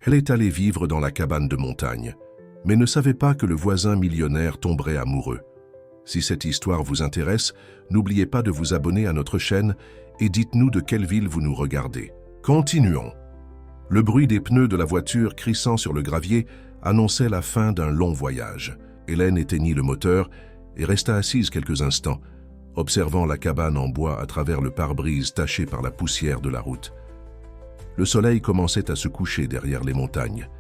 Elle est allée vivre dans la cabane de montagne, mais ne savait pas que le voisin millionnaire tomberait amoureux. Si cette histoire vous intéresse, n'oubliez pas de vous abonner à notre chaîne et dites-nous de quelle ville vous nous regardez. Continuons. Le bruit des pneus de la voiture crissant sur le gravier annonçait la fin d'un long voyage. Hélène éteignit le moteur et resta assise quelques instants, observant la cabane en bois à travers le pare-brise taché par la poussière de la route. Le soleil commençait à se coucher derrière les montagnes,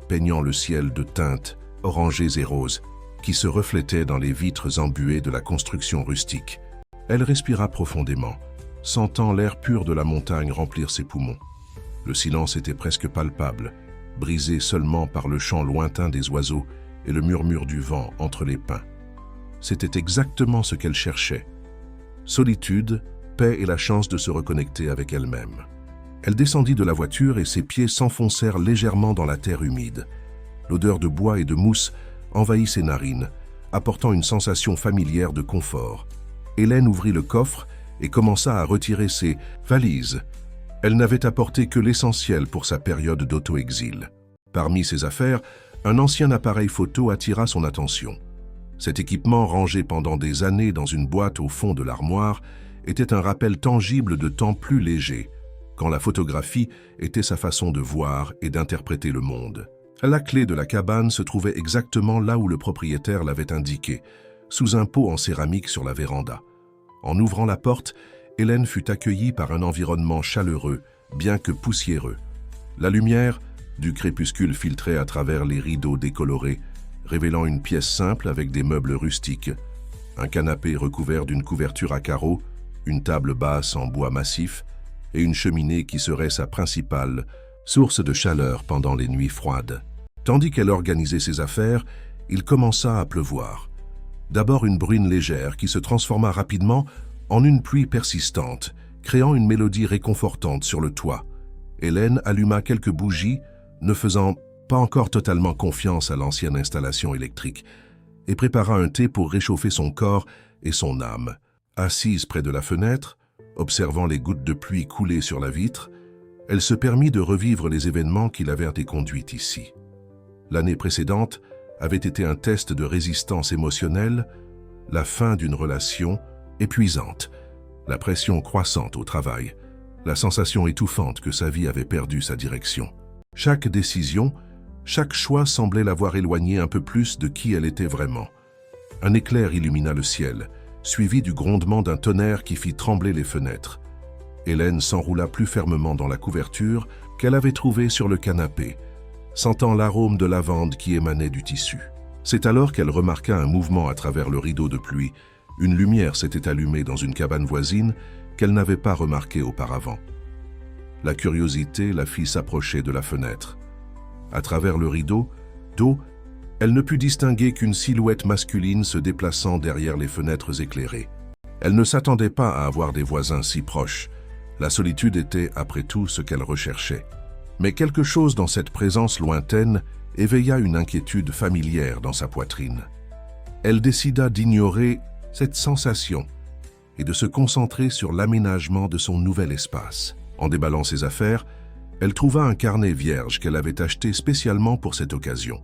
peignant le ciel de teintes orangées et roses qui se reflétaient dans les vitres embuées de la construction rustique. Elle respira profondément, sentant l'air pur de la montagne remplir ses poumons. Le silence était presque palpable, brisé seulement par le chant lointain des oiseaux et le murmure du vent entre les pins. C'était exactement ce qu'elle cherchait. Solitude, paix et la chance de se reconnecter avec elle-même. Elle descendit de la voiture et ses pieds s'enfoncèrent légèrement dans la terre humide. L'odeur de bois et de mousse envahit ses narines, apportant une sensation familière de confort. Hélène ouvrit le coffre et commença à retirer ses valises. Elle n'avait apporté que l'essentiel pour sa période d'auto-exil. Parmi ses affaires, un ancien appareil photo attira son attention. Cet équipement, rangé pendant des années dans une boîte au fond de l'armoire, était un rappel tangible de temps plus léger, quand la photographie était sa façon de voir et d'interpréter le monde. La clé de la cabane se trouvait exactement là où le propriétaire l'avait indiqué, sous un pot en céramique sur la véranda. En ouvrant la porte, Hélène fut accueillie par un environnement chaleureux, bien que poussiéreux. La lumière du crépuscule filtrait à travers les rideaux décolorés, révélant une pièce simple avec des meubles rustiques, un canapé recouvert d'une couverture à carreaux, une table basse en bois massif et une cheminée qui serait sa principale source de chaleur pendant les nuits froides. Tandis qu'elle organisait ses affaires, il commença à pleuvoir. D'abord une bruine légère qui se transforma rapidement en une pluie persistante, créant une mélodie réconfortante sur le toit. Hélène alluma quelques bougies, ne faisant pas encore totalement confiance à l'ancienne installation électrique, et prépara un thé pour réchauffer son corps et son âme. Assise près de la fenêtre, observant les gouttes de pluie couler sur la vitre, elle se permit de revivre les événements qui l'avaient conduite ici. L'année précédente avait été un test de résistance émotionnelle, la fin d'une relation épuisante, la pression croissante au travail, la sensation étouffante que sa vie avait perdu sa direction. Chaque décision, chaque choix semblait l'avoir éloignée un peu plus de qui elle était vraiment. Un éclair illumina le ciel, suivi du grondement d'un tonnerre qui fit trembler les fenêtres. Hélène s'enroula plus fermement dans la couverture qu'elle avait trouvée sur le canapé, sentant l'arôme de lavande qui émanait du tissu. C'est alors qu'elle remarqua un mouvement à travers le rideau de pluie. Une lumière s'était allumée dans une cabane voisine qu'elle n'avait pas remarquée auparavant. La curiosité la fit s'approcher de la fenêtre. À travers le rideau d'eau, elle ne put distinguer qu'une silhouette masculine se déplaçant derrière les fenêtres éclairées. Elle ne s'attendait pas à avoir des voisins si proches. La solitude était, après tout, ce qu'elle recherchait. Mais quelque chose dans cette présence lointaine éveilla une inquiétude familière dans sa poitrine. Elle décida d'ignorer cette sensation et de se concentrer sur l'aménagement de son nouvel espace. En déballant ses affaires, elle trouva un carnet vierge qu'elle avait acheté spécialement pour cette occasion.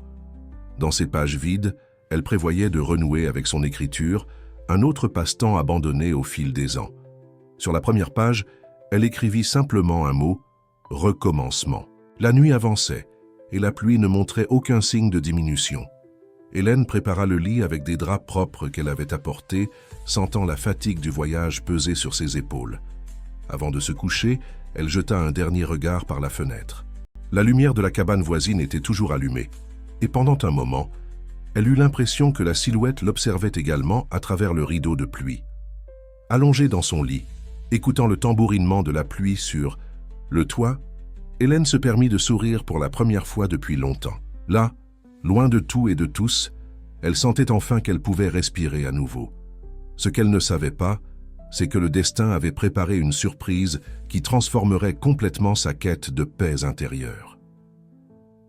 Dans ces pages vides, elle prévoyait de renouer avec son écriture, un autre passe-temps abandonné au fil des ans. Sur la première page, elle écrivit simplement un mot, « recommencement ». La nuit avançait, et la pluie ne montrait aucun signe de diminution. Hélène prépara le lit avec des draps propres qu'elle avait apportés, sentant la fatigue du voyage peser sur ses épaules. Avant de se coucher, elle jeta un dernier regard par la fenêtre. La lumière de la cabane voisine était toujours allumée, et pendant un moment, elle eut l'impression que la silhouette l'observait également à travers le rideau de pluie. Allongée dans son lit, écoutant le tambourinement de la pluie sur le toit, Hélène se permit de sourire pour la première fois depuis longtemps. Là, loin de tout et de tous, elle sentait enfin qu'elle pouvait respirer à nouveau. Ce qu'elle ne savait pas, c'est que le destin avait préparé une surprise qui transformerait complètement sa quête de paix intérieure.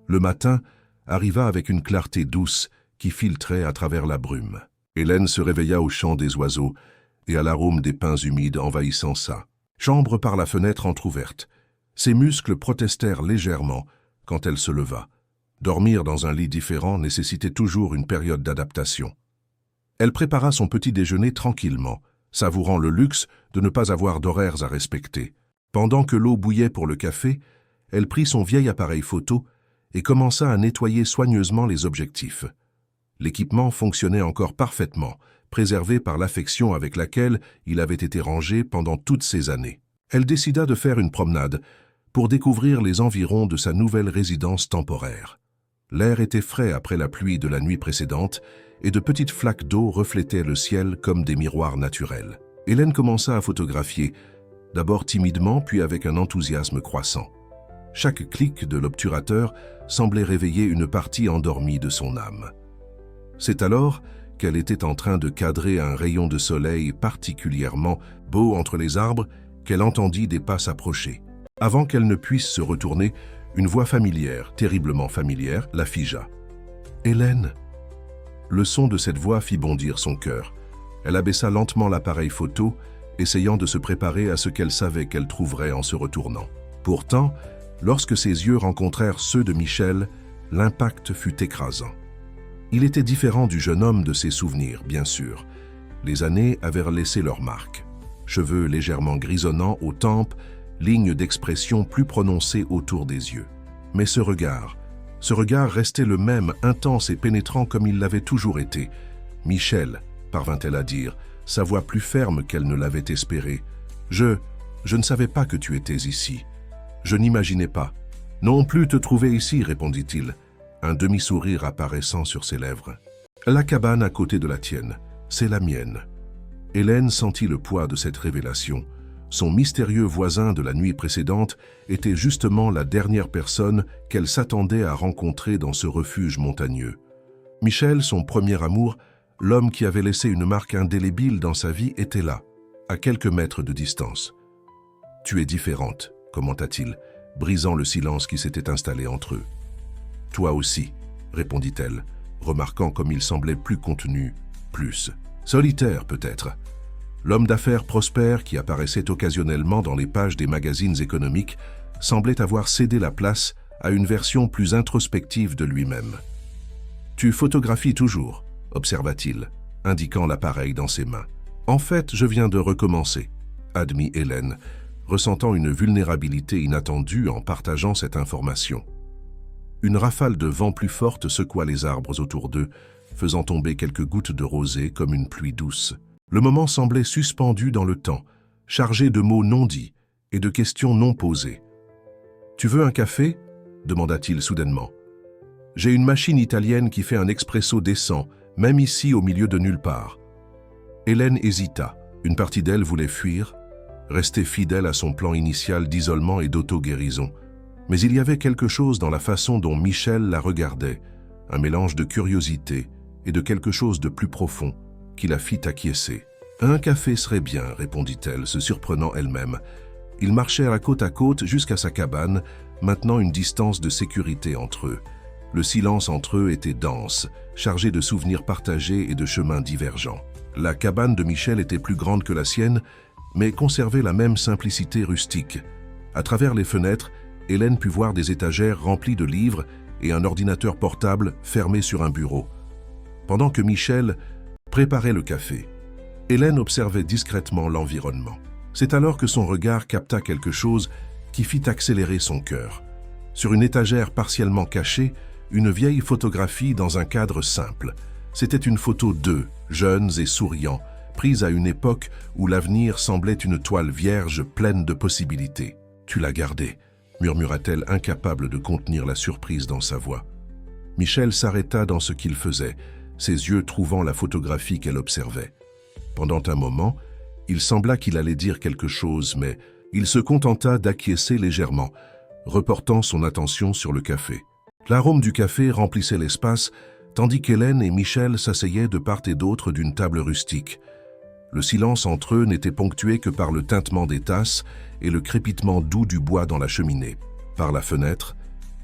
Le matin arriva avec une clarté douce qui filtrait à travers la brume. Hélène se réveilla au chant des oiseaux et à l'arôme des pins humides envahissant sa chambre par la fenêtre entr'ouverte. Ses muscles protestèrent légèrement quand elle se leva. Dormir dans un lit différent nécessitait toujours une période d'adaptation. Elle prépara son petit déjeuner tranquillement, savourant le luxe de ne pas avoir d'horaires à respecter. Pendant que l'eau bouillait pour le café, elle prit son vieil appareil photo et commença à nettoyer soigneusement les objectifs. L'équipement fonctionnait encore parfaitement, préservé par l'affection avec laquelle il avait été rangé pendant toutes ces années. Elle décida de faire une promenade pour découvrir les environs de sa nouvelle résidence temporaire. L'air était frais après la pluie de la nuit précédente et de petites flaques d'eau reflétaient le ciel comme des miroirs naturels. Hélène commença à photographier, d'abord timidement puis avec un enthousiasme croissant. Chaque clic de l'obturateur semblait réveiller une partie endormie de son âme. C'est alors qu'elle était en train de cadrer un rayon de soleil particulièrement beau entre les arbres qu'elle entendit des pas s'approcher. Avant qu'elle ne puisse se retourner, une voix familière, terriblement familière, la figea. « Hélène !» Le son de cette voix fit bondir son cœur. Elle abaissa lentement l'appareil photo, essayant de se préparer à ce qu'elle savait qu'elle trouverait en se retournant. Pourtant, lorsque ses yeux rencontrèrent ceux de Michel, l'impact fut écrasant. Il était différent du jeune homme de ses souvenirs, bien sûr. Les années avaient laissé leur marque. Cheveux légèrement grisonnants aux tempes, lignes d'expression plus prononcées autour des yeux. Mais ce regard restait le même, intense et pénétrant comme il l'avait toujours été. « Michel », parvint-elle à dire, sa voix plus ferme qu'elle ne l'avait espéré. « Je ne savais pas que tu étais ici. Je n'imaginais pas. »« Non plus te trouver ici, répondit-il, un demi-sourire apparaissant sur ses lèvres. « La cabane à côté de la tienne, c'est la mienne. » Hélène sentit le poids de cette révélation. Son mystérieux voisin de la nuit précédente était justement la dernière personne qu'elle s'attendait à rencontrer dans ce refuge montagneux. Michel, son premier amour, l'homme qui avait laissé une marque indélébile dans sa vie, était là, à quelques mètres de distance. « Tu es différente », commenta-t-il, brisant le silence qui s'était installé entre eux. « Toi aussi », répondit-elle, remarquant comme il semblait plus contenu, plus solitaire peut-être. L'homme d'affaires prospère qui apparaissait occasionnellement dans les pages des magazines économiques semblait avoir cédé la place à une version plus introspective de lui-même. « Tu photographies toujours », observa-t-il, indiquant l'appareil dans ses mains. « En fait, je viens de recommencer », admit Hélène, ressentant une vulnérabilité inattendue en partageant cette information. Une rafale de vent plus forte secoua les arbres autour d'eux, faisant tomber quelques gouttes de rosée comme une pluie douce. Le moment semblait suspendu dans le temps, chargé de mots non dits et de questions non posées. « Tu veux un café ?» demanda-t-il soudainement. « J'ai une machine italienne qui fait un expresso décent, même ici au milieu de nulle part. » Hélène hésita. Une partie d'elle voulait fuir, rester fidèle à son plan initial d'isolement et d'auto-guérison. Mais il y avait quelque chose dans la façon dont Michel la regardait, un mélange de curiosité et de quelque chose de plus profond, qui la fit acquiescer. « Un café serait bien, » répondit-elle, se surprenant elle-même. Ils marchèrent côte à côte jusqu'à sa cabane, maintenant une distance de sécurité entre eux. Le silence entre eux était dense, chargé de souvenirs partagés et de chemins divergents. La cabane de Michel était plus grande que la sienne, mais conservait la même simplicité rustique. À travers les fenêtres, Hélène put voir des étagères remplies de livres et un ordinateur portable fermé sur un bureau. Pendant que Michel préparait le café, Hélène observait discrètement l'environnement. C'est alors que son regard capta quelque chose qui fit accélérer son cœur. Sur une étagère partiellement cachée, une vieille photographie dans un cadre simple. C'était une photo d'eux, jeunes et souriants, prise à une époque où l'avenir semblait une toile vierge pleine de possibilités. « Tu l'as gardée », murmura-t-elle, incapable de contenir la surprise dans sa voix. Michel s'arrêta dans ce qu'il faisait, ses yeux trouvant la photographie qu'elle observait. Pendant un moment, il sembla qu'il allait dire quelque chose, mais il se contenta d'acquiescer légèrement, reportant son attention sur le café. L'arôme du café remplissait l'espace, tandis qu'Hélène et Michel s'asseyaient de part et d'autre d'une table rustique. Le silence entre eux n'était ponctué que par le tintement des tasses et le crépitement doux du bois dans la cheminée. Par la fenêtre,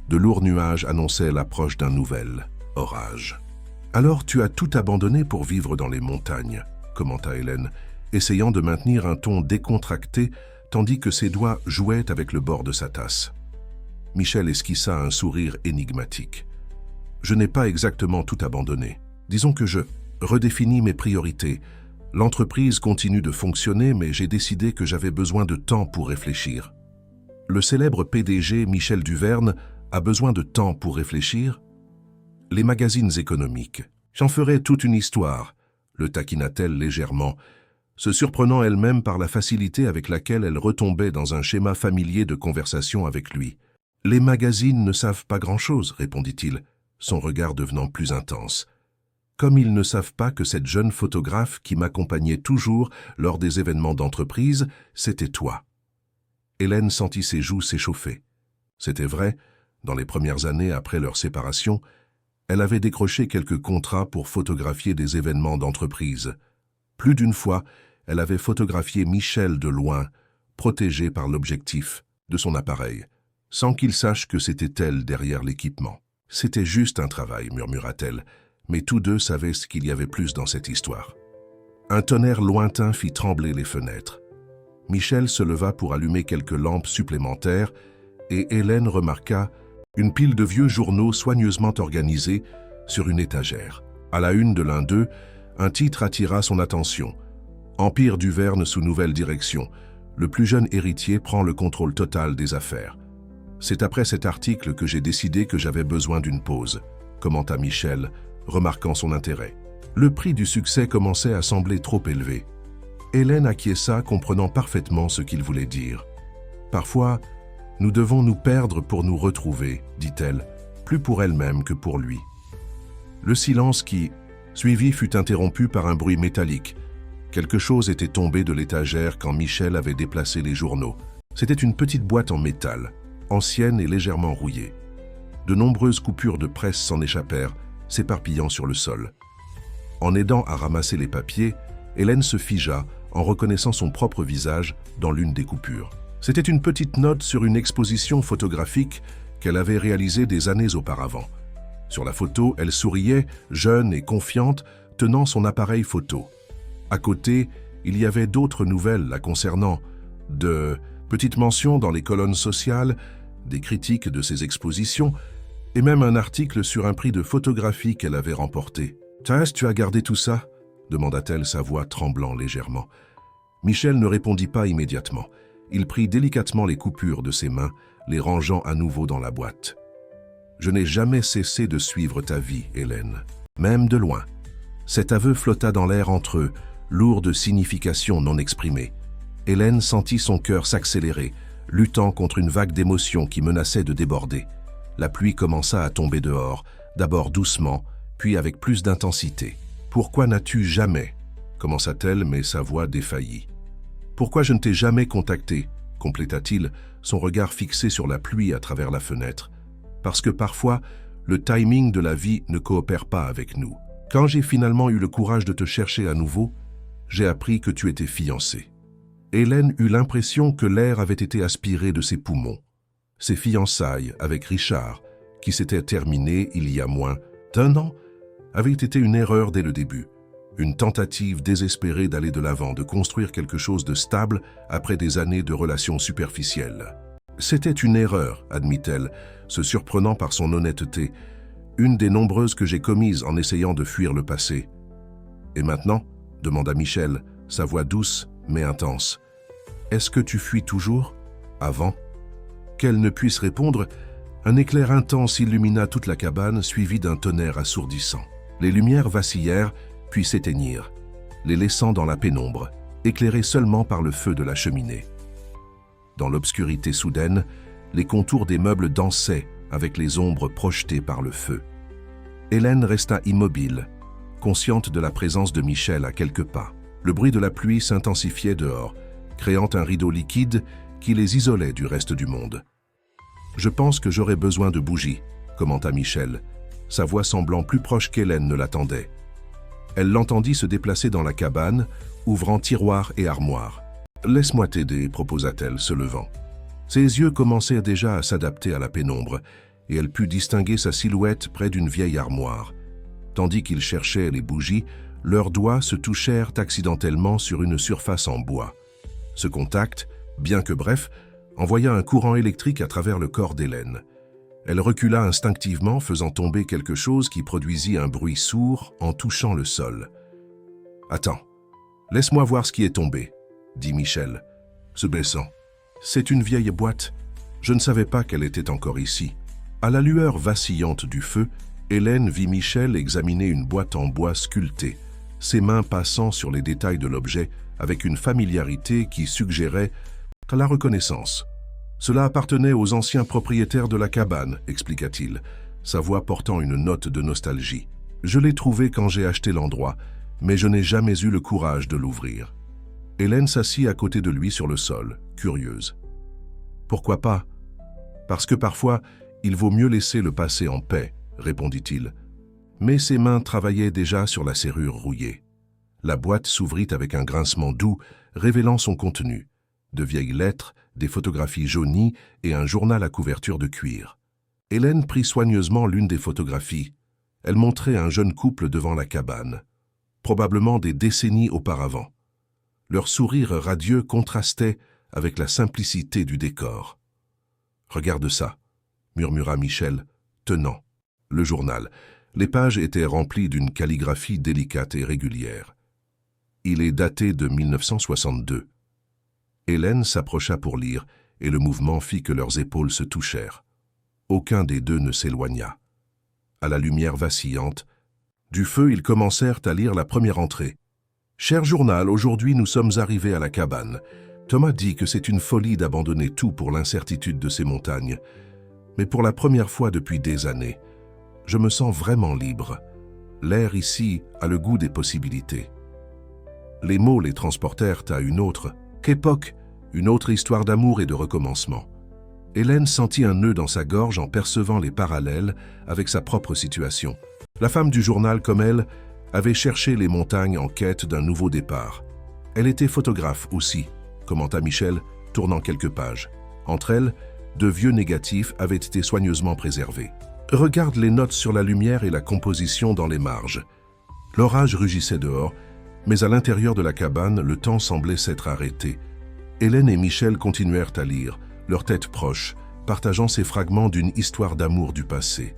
de lourds nuages annonçaient l'approche d'un nouvel orage. « Alors tu as tout abandonné pour vivre dans les montagnes », commenta Hélène, essayant de maintenir un ton décontracté tandis que ses doigts jouaient avec le bord de sa tasse. Michel esquissa un sourire énigmatique. Je n'ai pas exactement tout abandonné. Disons que je redéfinis mes priorités. L'entreprise continue de fonctionner, mais j'ai décidé que j'avais besoin de temps pour réfléchir. Le célèbre PDG Michel Duverne a besoin de temps pour réfléchir? Les magazines économiques. J'en ferai toute une histoire, le taquina-t-elle légèrement, se surprenant elle-même par la facilité avec laquelle elle retombait dans un schéma familier de conversation avec lui. Les magazines ne savent pas grand-chose, répondit-il, son regard devenant plus intense. Comme ils ne savent pas que cette jeune photographe qui m'accompagnait toujours lors des événements d'entreprise, c'était toi. Hélène sentit ses joues s'échauffer. C'était vrai, dans les premières années après leur séparation, elle avait décroché quelques contrats pour photographier des événements d'entreprise. Plus d'une fois, elle avait photographié Michel de loin, protégé par l'objectif de son appareil, sans qu'il sache que c'était elle derrière l'équipement. « C'était juste un travail », murmura-t-elle, mais tous deux savaient ce qu'il y avait plus dans cette histoire. Un tonnerre lointain fit trembler les fenêtres. Michel se leva pour allumer quelques lampes supplémentaires et Hélène remarqua une pile de vieux journaux soigneusement organisés sur une étagère. À la une de l'un d'eux, un titre attira son attention. « Empire Duverne sous nouvelle direction. Le plus jeune héritier prend le contrôle total des affaires. » C'est après cet article que j'ai décidé que j'avais besoin d'une pause, commenta Michel, remarquant son intérêt. Le prix du succès commençait à sembler trop élevé. Hélène acquiesça, comprenant parfaitement ce qu'il voulait dire. « Parfois, nous devons nous perdre pour nous retrouver, dit-elle, plus pour elle-même que pour lui. » Le silence qui suivit fut interrompu par un bruit métallique. Quelque chose était tombé de l'étagère quand Michel avait déplacé les journaux. C'était une petite boîte en métal, ancienne et légèrement rouillée. De nombreuses coupures de presse s'en échappèrent, s'éparpillant sur le sol. En aidant à ramasser les papiers, Hélène se figea en reconnaissant son propre visage dans l'une des coupures. C'était une petite note sur une exposition photographique qu'elle avait réalisée des années auparavant. Sur la photo, elle souriait, jeune et confiante, tenant son appareil photo. À côté, il y avait d'autres nouvelles la concernant, de petites mentions dans les colonnes sociales, des critiques de ses expositions, et même un article sur un prix de photographie qu'elle avait remporté. « Thérèse, tu as gardé tout ça ?» demanda-t-elle, sa voix tremblant légèrement. Michel ne répondit pas immédiatement. Il prit délicatement les coupures de ses mains, les rangeant à nouveau dans la boîte. « Je n'ai jamais cessé de suivre ta vie, Hélène, même de loin. » Cet aveu flotta dans l'air entre eux, lourd de signification non exprimée. Hélène sentit son cœur s'accélérer, luttant contre une vague d'émotions qui menaçait de déborder. La pluie commença à tomber dehors, d'abord doucement, puis avec plus d'intensité. « Pourquoi n'as-tu jamais » commença-t-elle, mais sa voix défaillit. « Pourquoi je ne t'ai jamais contacté » compléta-t-il, son regard fixé sur la pluie à travers la fenêtre. « Parce que parfois, le timing de la vie ne coopère pas avec nous. Quand j'ai finalement eu le courage de te chercher à nouveau, j'ai appris que tu étais fiancée. » Hélène eut l'impression que l'air avait été aspiré de ses poumons. Ses fiançailles avec Richard, qui s'étaient terminées il y a moins d'1 an, avaient été une erreur dès le début, une tentative désespérée d'aller de l'avant, de construire quelque chose de stable après des années de relations superficielles. « C'était une erreur, admit-elle, se surprenant par son honnêteté, une des nombreuses que j'ai commises en essayant de fuir le passé. »« Et maintenant ?» demanda Michel, sa voix douce mais intense. « Est-ce que tu fuis toujours ? Avant ?» Qu'elle ne puisse répondre, un éclair intense illumina toute la cabane, suivi d'un tonnerre assourdissant. Les lumières vacillèrent, puis s'éteignirent, les laissant dans la pénombre, éclairés seulement par le feu de la cheminée. Dans l'obscurité soudaine, les contours des meubles dansaient avec les ombres projetées par le feu. Hélène resta immobile, consciente de la présence de Michel à quelques pas. Le bruit de la pluie s'intensifiait dehors, créant un rideau liquide qui les isolait du reste du monde. « Je pense que j'aurais besoin de bougies », commenta Michel, sa voix semblant plus proche qu'Hélène ne l'attendait. Elle l'entendit se déplacer dans la cabane, ouvrant tiroirs et armoires. « Laisse-moi t'aider », proposa-t-elle, se levant. Ses yeux commencèrent déjà à s'adapter à la pénombre, et elle put distinguer sa silhouette près d'une vieille armoire. Tandis qu'il cherchait les bougies, leurs doigts se touchèrent accidentellement sur une surface en bois. Ce contact, bien que bref, envoya un courant électrique à travers le corps d'Hélène. Elle recula instinctivement, faisant tomber quelque chose qui produisit un bruit sourd en touchant le sol. « Attends, laisse-moi voir ce qui est tombé, » dit Michel, se baissant. « C'est une vieille boîte. Je ne savais pas qu'elle était encore ici. » À la lueur vacillante du feu, Hélène vit Michel examiner une boîte en bois sculptée, ses mains passant sur les détails de l'objet avec une familiarité qui suggérait la reconnaissance. « Cela appartenait aux anciens propriétaires de la cabane, » expliqua-t-il, sa voix portant une note de nostalgie. « Je l'ai trouvé quand j'ai acheté l'endroit, mais je n'ai jamais eu le courage de l'ouvrir. » Hélène s'assit à côté de lui sur le sol, curieuse. « Pourquoi pas? Parce que parfois, il vaut mieux laisser le passé en paix, » répondit-il. Mais ses mains travaillaient déjà sur la serrure rouillée. La boîte s'ouvrit avec un grincement doux, révélant son contenu. De vieilles lettres, des photographies jaunies et un journal à couverture de cuir. Hélène prit soigneusement l'une des photographies. Elle montrait un jeune couple devant la cabane, probablement des décennies auparavant. Leur sourire radieux contrastait avec la simplicité du décor. « Regarde ça », murmura Michel, tenant le journal. Les pages étaient remplies d'une calligraphie délicate et régulière. Il est daté de 1962. Hélène s'approcha pour lire, et le mouvement fit que leurs épaules se touchèrent. Aucun des deux ne s'éloigna. À la lumière vacillante du feu, ils commencèrent à lire la première entrée. « Cher journal, aujourd'hui nous sommes arrivés à la cabane. Thomas dit que c'est une folie d'abandonner tout pour l'incertitude de ces montagnes. Mais pour la première fois depuis des années, je me sens vraiment libre. L'air ici a le goût des possibilités. » Les mots les transportèrent à une autre époque, une autre histoire d'amour et de recommencement. Hélène sentit un nœud dans sa gorge en percevant les parallèles avec sa propre situation. La femme du journal, comme elle, avait cherché les montagnes en quête d'un nouveau départ. Elle était photographe aussi, commenta Michel, tournant quelques pages. Entre elles, de vieux négatifs avaient été soigneusement préservés. Regarde les notes sur la lumière et la composition dans les marges. L'orage rugissait dehors, mais à l'intérieur de la cabane, le temps semblait s'être arrêté. Hélène et Michel continuèrent à lire, leurs têtes proches, partageant ces fragments d'une histoire d'amour du passé.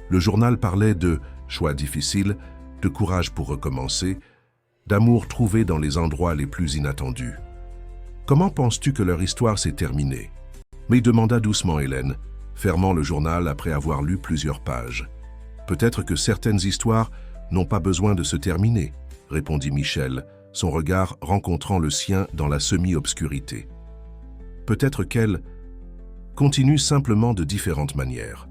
Le journal parlait de choix difficiles, de courage pour recommencer, d'amour trouvé dans les endroits les plus inattendus. « Comment penses-tu que leur histoire s'est terminée ?» Mais demanda doucement Hélène, fermant le journal après avoir lu plusieurs pages. « Peut-être que certaines histoires n'ont pas besoin de se terminer, » répondit Michel, son regard rencontrant le sien dans la semi-obscurité. « Peut-être qu'elles continuent simplement de différentes manières. »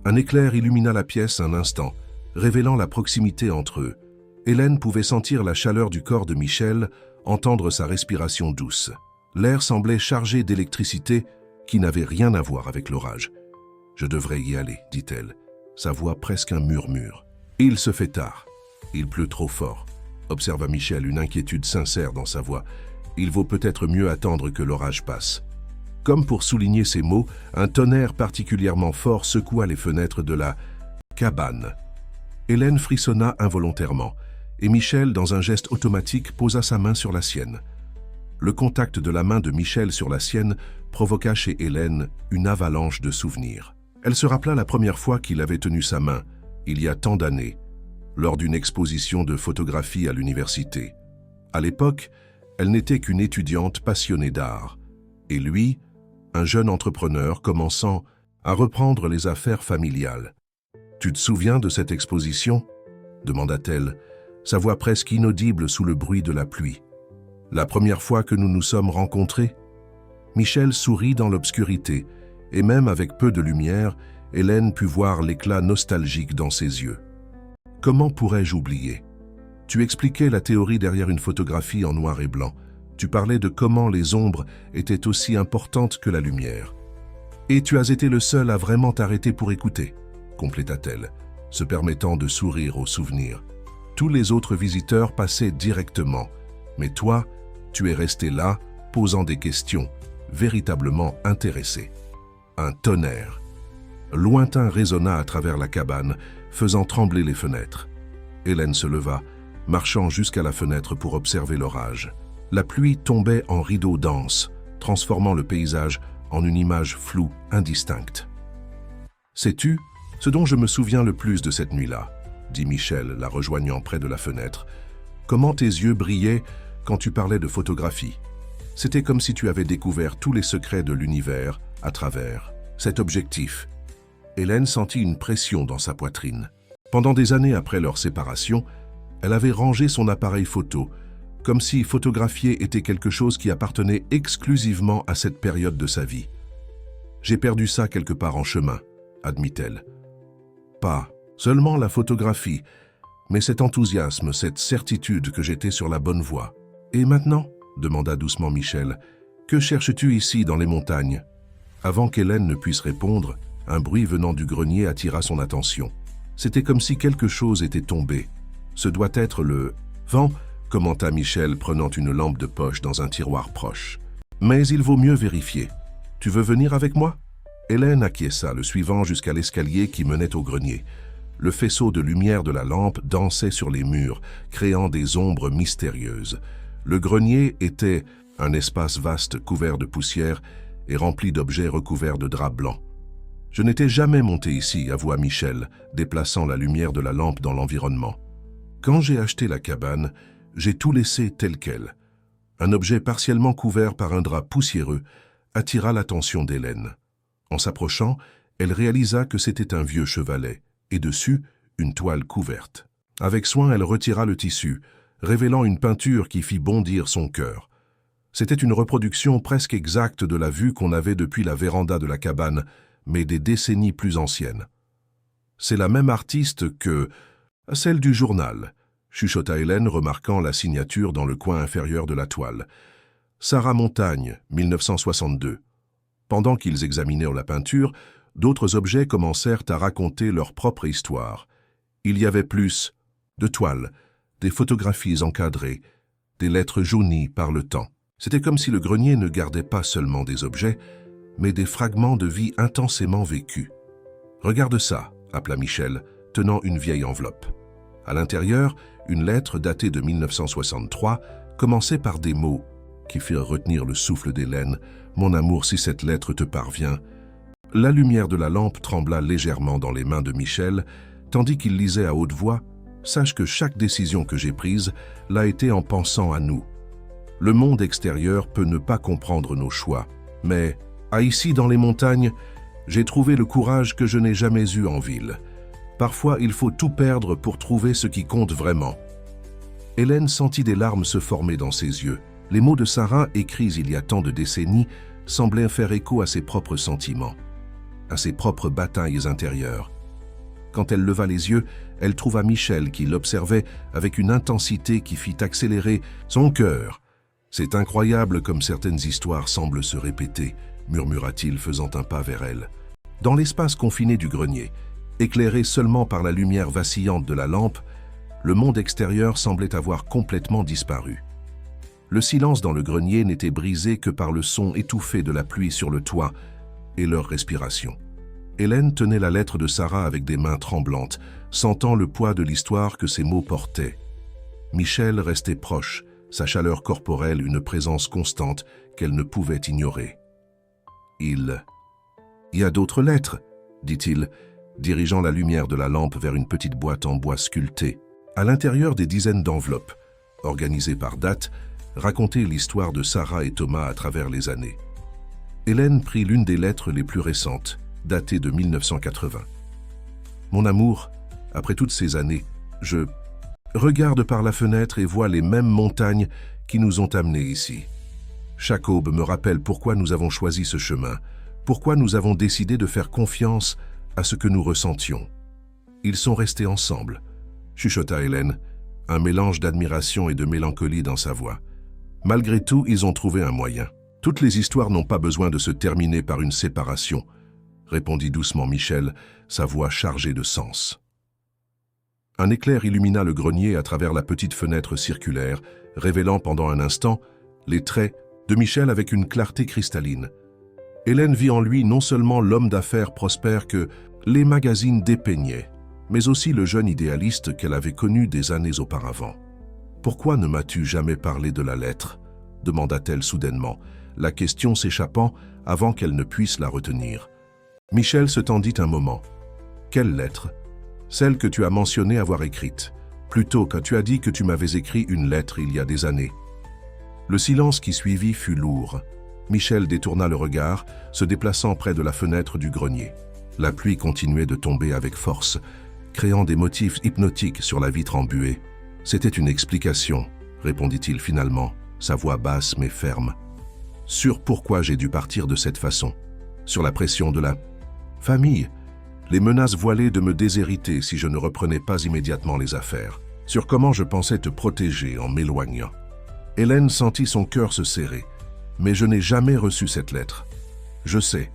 Un éclair illumina la pièce un instant, révélant la proximité entre eux. Hélène pouvait sentir la chaleur du corps de Michel, entendre sa respiration douce. L'air semblait chargé d'électricité qui n'avait rien à voir avec l'orage. « Je devrais y aller, » dit-elle, sa voix presque un murmure. « Il se fait tard. Il pleut trop fort. » observa Michel, une inquiétude sincère dans sa voix. « Il vaut peut-être mieux attendre que l'orage passe. » Comme pour souligner ces mots, un tonnerre particulièrement fort secoua les fenêtres de la cabane. Hélène frissonna involontairement, et Michel, dans un geste automatique, posa sa main sur la sienne. Le contact de la main de Michel sur la sienne provoqua chez Hélène une avalanche de souvenirs. Elle se rappela la première fois qu'il avait tenu sa main, il y a tant d'années, lors d'une exposition de photographie à l'université. À l'époque, elle n'était qu'une étudiante passionnée d'art, et lui, un jeune entrepreneur commençant à reprendre les affaires familiales. « Tu te souviens de cette exposition ?» demanda-t-elle, sa voix presque inaudible sous le bruit de la pluie. « La première fois que nous nous sommes rencontrés ?» Michel sourit dans l'obscurité, et même avec peu de lumière, Hélène put voir l'éclat nostalgique dans ses yeux. « Comment pourrais-je oublier ? Tu expliquais la théorie derrière une photographie en noir et blanc. Tu parlais de comment les ombres étaient aussi importantes que la lumière. Et tu as été le seul à vraiment t'arrêter pour écouter, » compléta-t-elle, se permettant de sourire au souvenir. Tous les autres visiteurs passaient directement, mais toi, tu es resté là, posant des questions, véritablement intéressé. Un tonnerre lointain résonna à travers la cabane, faisant trembler les fenêtres. Hélène se leva, marchant jusqu'à la fenêtre pour observer l'orage. La pluie tombait en rideaux denses, transformant le paysage en une image floue, indistincte. « Sais-tu ce dont je me souviens le plus de cette nuit-là » dit Michel, la rejoignant près de la fenêtre. « Comment tes yeux brillaient quand tu parlais de photographie. C'était comme si tu avais découvert tous les secrets de l'univers à travers cet objectif. » Hélène sentit une pression dans sa poitrine. Pendant des années après leur séparation, elle avait rangé son appareil photo, comme si photographier était quelque chose qui appartenait exclusivement à cette période de sa vie. « J'ai perdu ça quelque part en chemin », admit-elle. Pas seulement la photographie, mais cet enthousiasme, cette certitude que j'étais sur la bonne voie. « Et maintenant ?» demanda doucement Michel. « Que cherches-tu ici dans les montagnes ?» Avant qu'Hélène ne puisse répondre, un bruit venant du grenier attira son attention. C'était comme si quelque chose était tombé. « Ce doit être le vent », commenta Michel, prenant une lampe de poche dans un tiroir proche. « Mais il vaut mieux vérifier. Tu veux venir avec moi ?» Hélène acquiesça, le suivant jusqu'à l'escalier qui menait au grenier. Le faisceau de lumière de la lampe dansait sur les murs, créant des ombres mystérieuses. Le grenier était un espace vaste couvert de poussière et rempli d'objets recouverts de drap blanc. « Je n'étais jamais monté ici », avoua Michel, déplaçant la lumière de la lampe dans l'environnement. « Quand j'ai acheté la cabane, j'ai tout laissé tel quel. » Un objet partiellement couvert par un drap poussiéreux attira l'attention d'Hélène. En s'approchant, elle réalisa que c'était un vieux chevalet, et dessus, une toile couverte. Avec soin, elle retira le tissu, révélant une peinture qui fit bondir son cœur. C'était une reproduction presque exacte de la vue qu'on avait depuis la véranda de la cabane, mais des décennies plus anciennes. « C'est la même artiste que celle du journal », chuchota Hélène, remarquant la signature dans le coin inférieur de la toile. « Sarah Montagne, 1962 ». Pendant qu'ils examinaient la peinture, d'autres objets commencèrent à raconter leur propre histoire. Il y avait plus de toiles, des photographies encadrées, des lettres jaunies par le temps. C'était comme si le grenier ne gardait pas seulement des objets, mais des fragments de vie intensément vécus. « Regarde ça », appela Michel, tenant une vieille enveloppe. À l'intérieur, une lettre datée de 1963 commençait par des mots qui firent retenir le souffle d'Hélène. « Mon amour, si cette lettre te parvient ». La lumière de la lampe trembla légèrement dans les mains de Michel, tandis qu'il lisait à haute voix « Sache que chaque décision que j'ai prise l'a été en pensant à nous. Le monde extérieur peut ne pas comprendre nos choix, mais, ici dans les montagnes, j'ai trouvé le courage que je n'ai jamais eu en ville. Parfois, il faut tout perdre pour trouver ce qui compte vraiment. » Hélène sentit des larmes se former dans ses yeux. Les mots de Sarah, écrits il y a tant de décennies, semblaient faire écho à ses propres sentiments, à ses propres batailles intérieures. Quand elle leva les yeux, elle trouva Michel qui l'observait avec une intensité qui fit accélérer son cœur. « C'est incroyable comme certaines histoires semblent se répéter », murmura-t-il, faisant un pas vers elle. Dans l'espace confiné du grenier, éclairé seulement par la lumière vacillante de la lampe, le monde extérieur semblait avoir complètement disparu. Le silence dans le grenier n'était brisé que par le son étouffé de la pluie sur le toit et leur respiration. Hélène tenait la lettre de Sarah avec des mains tremblantes, sentant le poids de l'histoire que ces mots portaient. Michel restait proche, sa chaleur corporelle une présence constante qu'elle ne pouvait ignorer. « Il y a d'autres lettres », dit-il, dirigeant la lumière de la lampe vers une petite boîte en bois sculpté. À l'intérieur, des dizaines d'enveloppes, organisées par date, racontaient l'histoire de Sarah et Thomas à travers les années. Hélène prit l'une des lettres les plus récentes, datée de 1980. « Mon amour, après toutes ces années, je regarde par la fenêtre et vois les mêmes montagnes qui nous ont amenés ici. Chaque aube me rappelle pourquoi nous avons choisi ce chemin, pourquoi nous avons décidé de faire confiance à ce que nous ressentions. Ils sont restés ensemble, » chuchota Hélène, un mélange d'admiration et de mélancolie dans sa voix. Malgré tout, ils ont trouvé un moyen. « Toutes les histoires n'ont pas besoin de se terminer par une séparation, » répondit doucement Michel, sa voix chargée de sens. Un éclair illumina le grenier à travers la petite fenêtre circulaire, révélant pendant un instant les traits de Michel avec une clarté cristalline. Hélène vit en lui non seulement l'homme d'affaires prospère que les magazines dépeignaient, mais aussi le jeune idéaliste qu'elle avait connu des années auparavant. « Pourquoi ne m'as-tu jamais parlé de la lettre ?» demanda-t-elle soudainement, la question s'échappant avant qu'elle ne puisse la retenir. Michel se tendit un moment. « Quelle lettre ?»« Celle que tu as mentionné avoir écrite. Plutôt quand tu as dit que tu m'avais écrit une lettre il y a des années. » Le silence qui suivit fut lourd. Michel détourna le regard, se déplaçant près de la fenêtre du grenier. La pluie continuait de tomber avec force, créant des motifs hypnotiques sur la vitre embuée. « C'était une explication, » répondit-il finalement, sa voix basse mais ferme. « Sur pourquoi j'ai dû partir de cette façon. Sur la pression de la famille. Les menaces voilées de me déshériter si je ne reprenais pas immédiatement les affaires. Sur comment je pensais te protéger en m'éloignant. » Hélène sentit son cœur se serrer. « Mais je n'ai jamais reçu cette lettre. Je sais.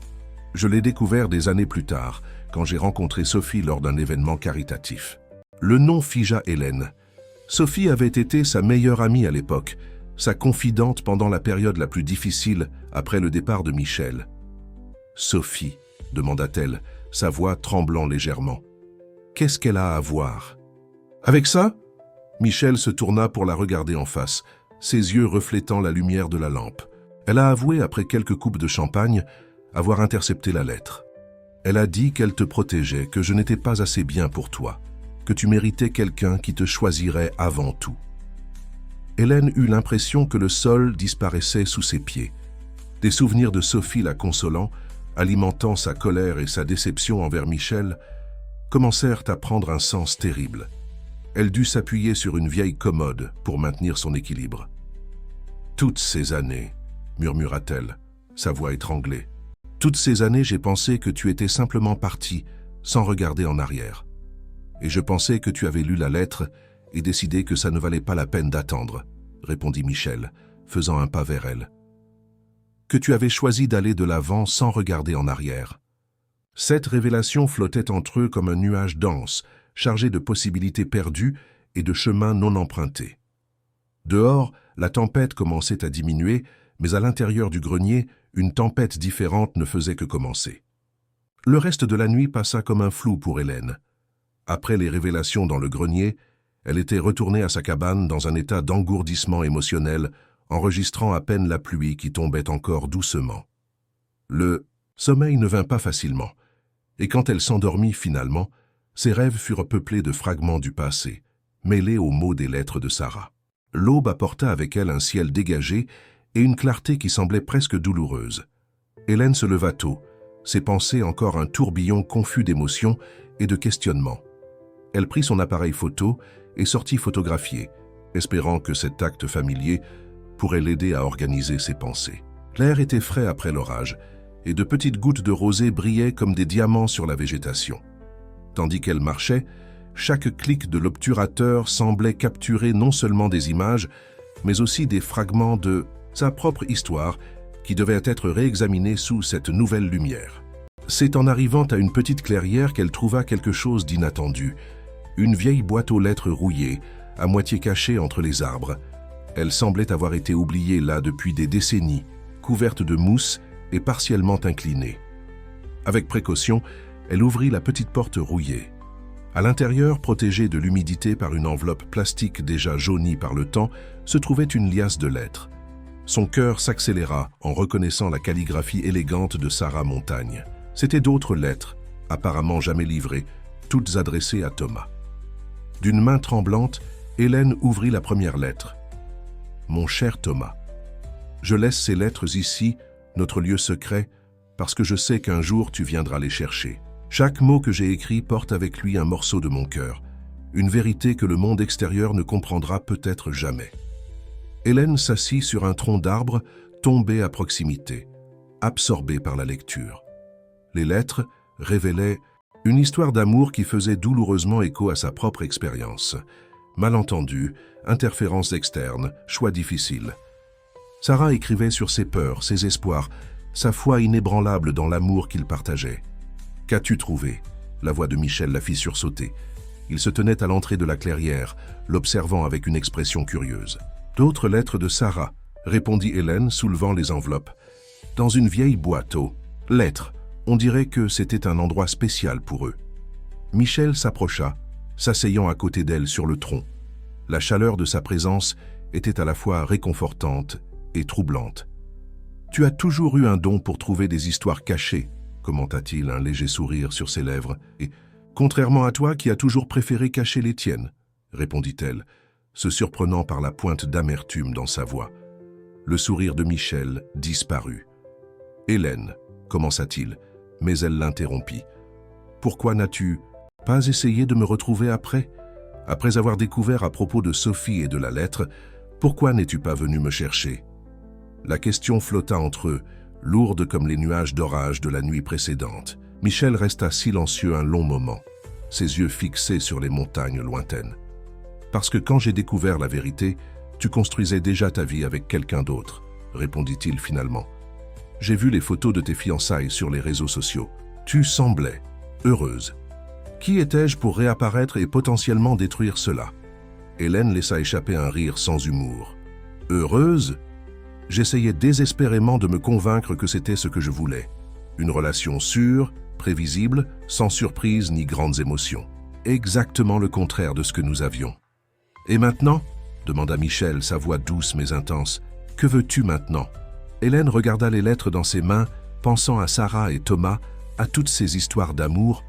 Je l'ai découvert des années plus tard, quand j'ai rencontré Sophie lors d'un événement caritatif. » Le nom figea Hélène. Sophie avait été sa meilleure amie à l'époque, sa confidente pendant la période la plus difficile après le départ de Michel. « Sophie » demanda-t-elle, sa voix tremblant légèrement. « Qu'est-ce qu'elle a à voir ?»« Avec ça ?» Michel se tourna pour la regarder en face, ses yeux reflétant la lumière de la lampe. Elle a avoué, après quelques coupes de champagne, avoir intercepté la lettre. Elle a dit qu'elle te protégeait, que je n'étais pas assez bien pour toi, que tu méritais quelqu'un qui te choisirait avant tout. Hélène eut l'impression que le sol disparaissait sous ses pieds. Des souvenirs de Sophie la consolant, alimentant sa colère et sa déception envers Michel, commencèrent à prendre un sens terrible. Elle dut s'appuyer sur une vieille commode pour maintenir son équilibre. « Toutes ces années, » murmura-t-elle, sa voix étranglée. « Toutes ces années, j'ai pensé que tu étais simplement parti, sans regarder en arrière. Et je pensais que tu avais lu la lettre et décidé que ça ne valait pas la peine d'attendre, » répondit Michel, faisant un pas vers elle. « Que tu avais choisi d'aller de l'avant sans regarder en arrière. » Cette révélation flottait entre eux comme un nuage dense, chargé de possibilités perdues et de chemins non empruntés. Dehors, la tempête commençait à diminuer, mais à l'intérieur du grenier, une tempête différente ne faisait que commencer. Le reste de la nuit passa comme un flou pour Hélène. Après les révélations dans le grenier, elle était retournée à sa cabane dans un état d'engourdissement émotionnel, enregistrant à peine la pluie qui tombait encore doucement. Le sommeil ne vint pas facilement, et quand elle s'endormit finalement, ses rêves furent peuplés de fragments du passé, mêlés aux mots des lettres de Sarah. L'aube apporta avec elle un ciel dégagé et une clarté qui semblait presque douloureuse. Hélène se leva tôt, ses pensées encore un tourbillon confus d'émotions et de questionnements. Elle prit son appareil photo et sortit photographier, espérant que cet acte familier pourrait l'aider à organiser ses pensées. L'air était frais après l'orage, et de petites gouttes de rosée brillaient comme des diamants sur la végétation. Tandis qu'elle marchait, chaque clic de l'obturateur semblait capturer non seulement des images, mais aussi des fragments de sa propre histoire qui devaient être réexaminés sous cette nouvelle lumière. C'est en arrivant à une petite clairière qu'elle trouva quelque chose d'inattendu. Une vieille boîte aux lettres rouillée, à moitié cachée entre les arbres. Elle semblait avoir été oubliée là depuis des décennies, couverte de mousse et partiellement inclinée. Avec précaution, elle ouvrit la petite porte rouillée. À l'intérieur, protégée de l'humidité par une enveloppe plastique déjà jaunie par le temps, se trouvait une liasse de lettres. Son cœur s'accéléra en reconnaissant la calligraphie élégante de Sarah Montagne. C'étaient d'autres lettres, apparemment jamais livrées, toutes adressées à Thomas. D'une main tremblante, Hélène ouvrit la première lettre. « Mon cher Thomas, je laisse ces lettres ici, notre lieu secret, parce que je sais qu'un jour tu viendras les chercher. Chaque mot que j'ai écrit porte avec lui un morceau de mon cœur, une vérité que le monde extérieur ne comprendra peut-être jamais. » Hélène s'assit sur un tronc d'arbre tombé à proximité, absorbée par la lecture. Les lettres révélaient une histoire d'amour qui faisait douloureusement écho à sa propre expérience. Malentendus, interférences externes, choix difficiles. Sarah écrivait sur ses peurs, ses espoirs, sa foi inébranlable dans l'amour qu'ils partageaient. « Qu'as-tu trouvé ?» La voix de Michel la fit sursauter. Il se tenait à l'entrée de la clairière, l'observant avec une expression curieuse. « D'autres lettres de Sarah », répondit Hélène, soulevant les enveloppes. « Dans une vieille boîte aux lettres. On dirait que c'était un endroit spécial pour eux. » Michel s'approcha, s'asseyant à côté d'elle sur le tronc. La chaleur de sa présence était à la fois réconfortante et troublante. Tu as toujours eu un don pour trouver des histoires cachées, commenta-t-il, un léger sourire sur ses lèvres. Et, contrairement à toi qui as toujours préféré cacher les tiennes, répondit-elle, se surprenant par la pointe d'amertume dans sa voix. Le sourire de Michel disparut. Hélène, commença-t-il, mais elle l'interrompit. Pourquoi n'as-tu pas essayé de me retrouver après? Après avoir découvert à propos de Sophie et de la lettre, pourquoi n'es-tu pas venu me chercher? La question flotta entre eux, lourde comme les nuages d'orage de la nuit précédente. Michel resta silencieux un long moment, ses yeux fixés sur les montagnes lointaines. Parce que quand j'ai découvert la vérité, tu construisais déjà ta vie avec quelqu'un d'autre, répondit-il finalement. J'ai vu les photos de tes fiançailles sur les réseaux sociaux. Tu semblais heureuse. Qui étais-je pour réapparaître et potentiellement détruire cela? Hélène laissa échapper un rire sans humour. Heureuse? J'essayais désespérément de me convaincre que c'était ce que je voulais. Une relation sûre, prévisible, sans surprise ni grandes émotions. Exactement le contraire de ce que nous avions. Et maintenant? Demanda Michel, sa voix douce mais intense. Que veux-tu maintenant? Hélène regarda les lettres dans ses mains, pensant à Sarah et Thomas, à toutes ces histoires d'amour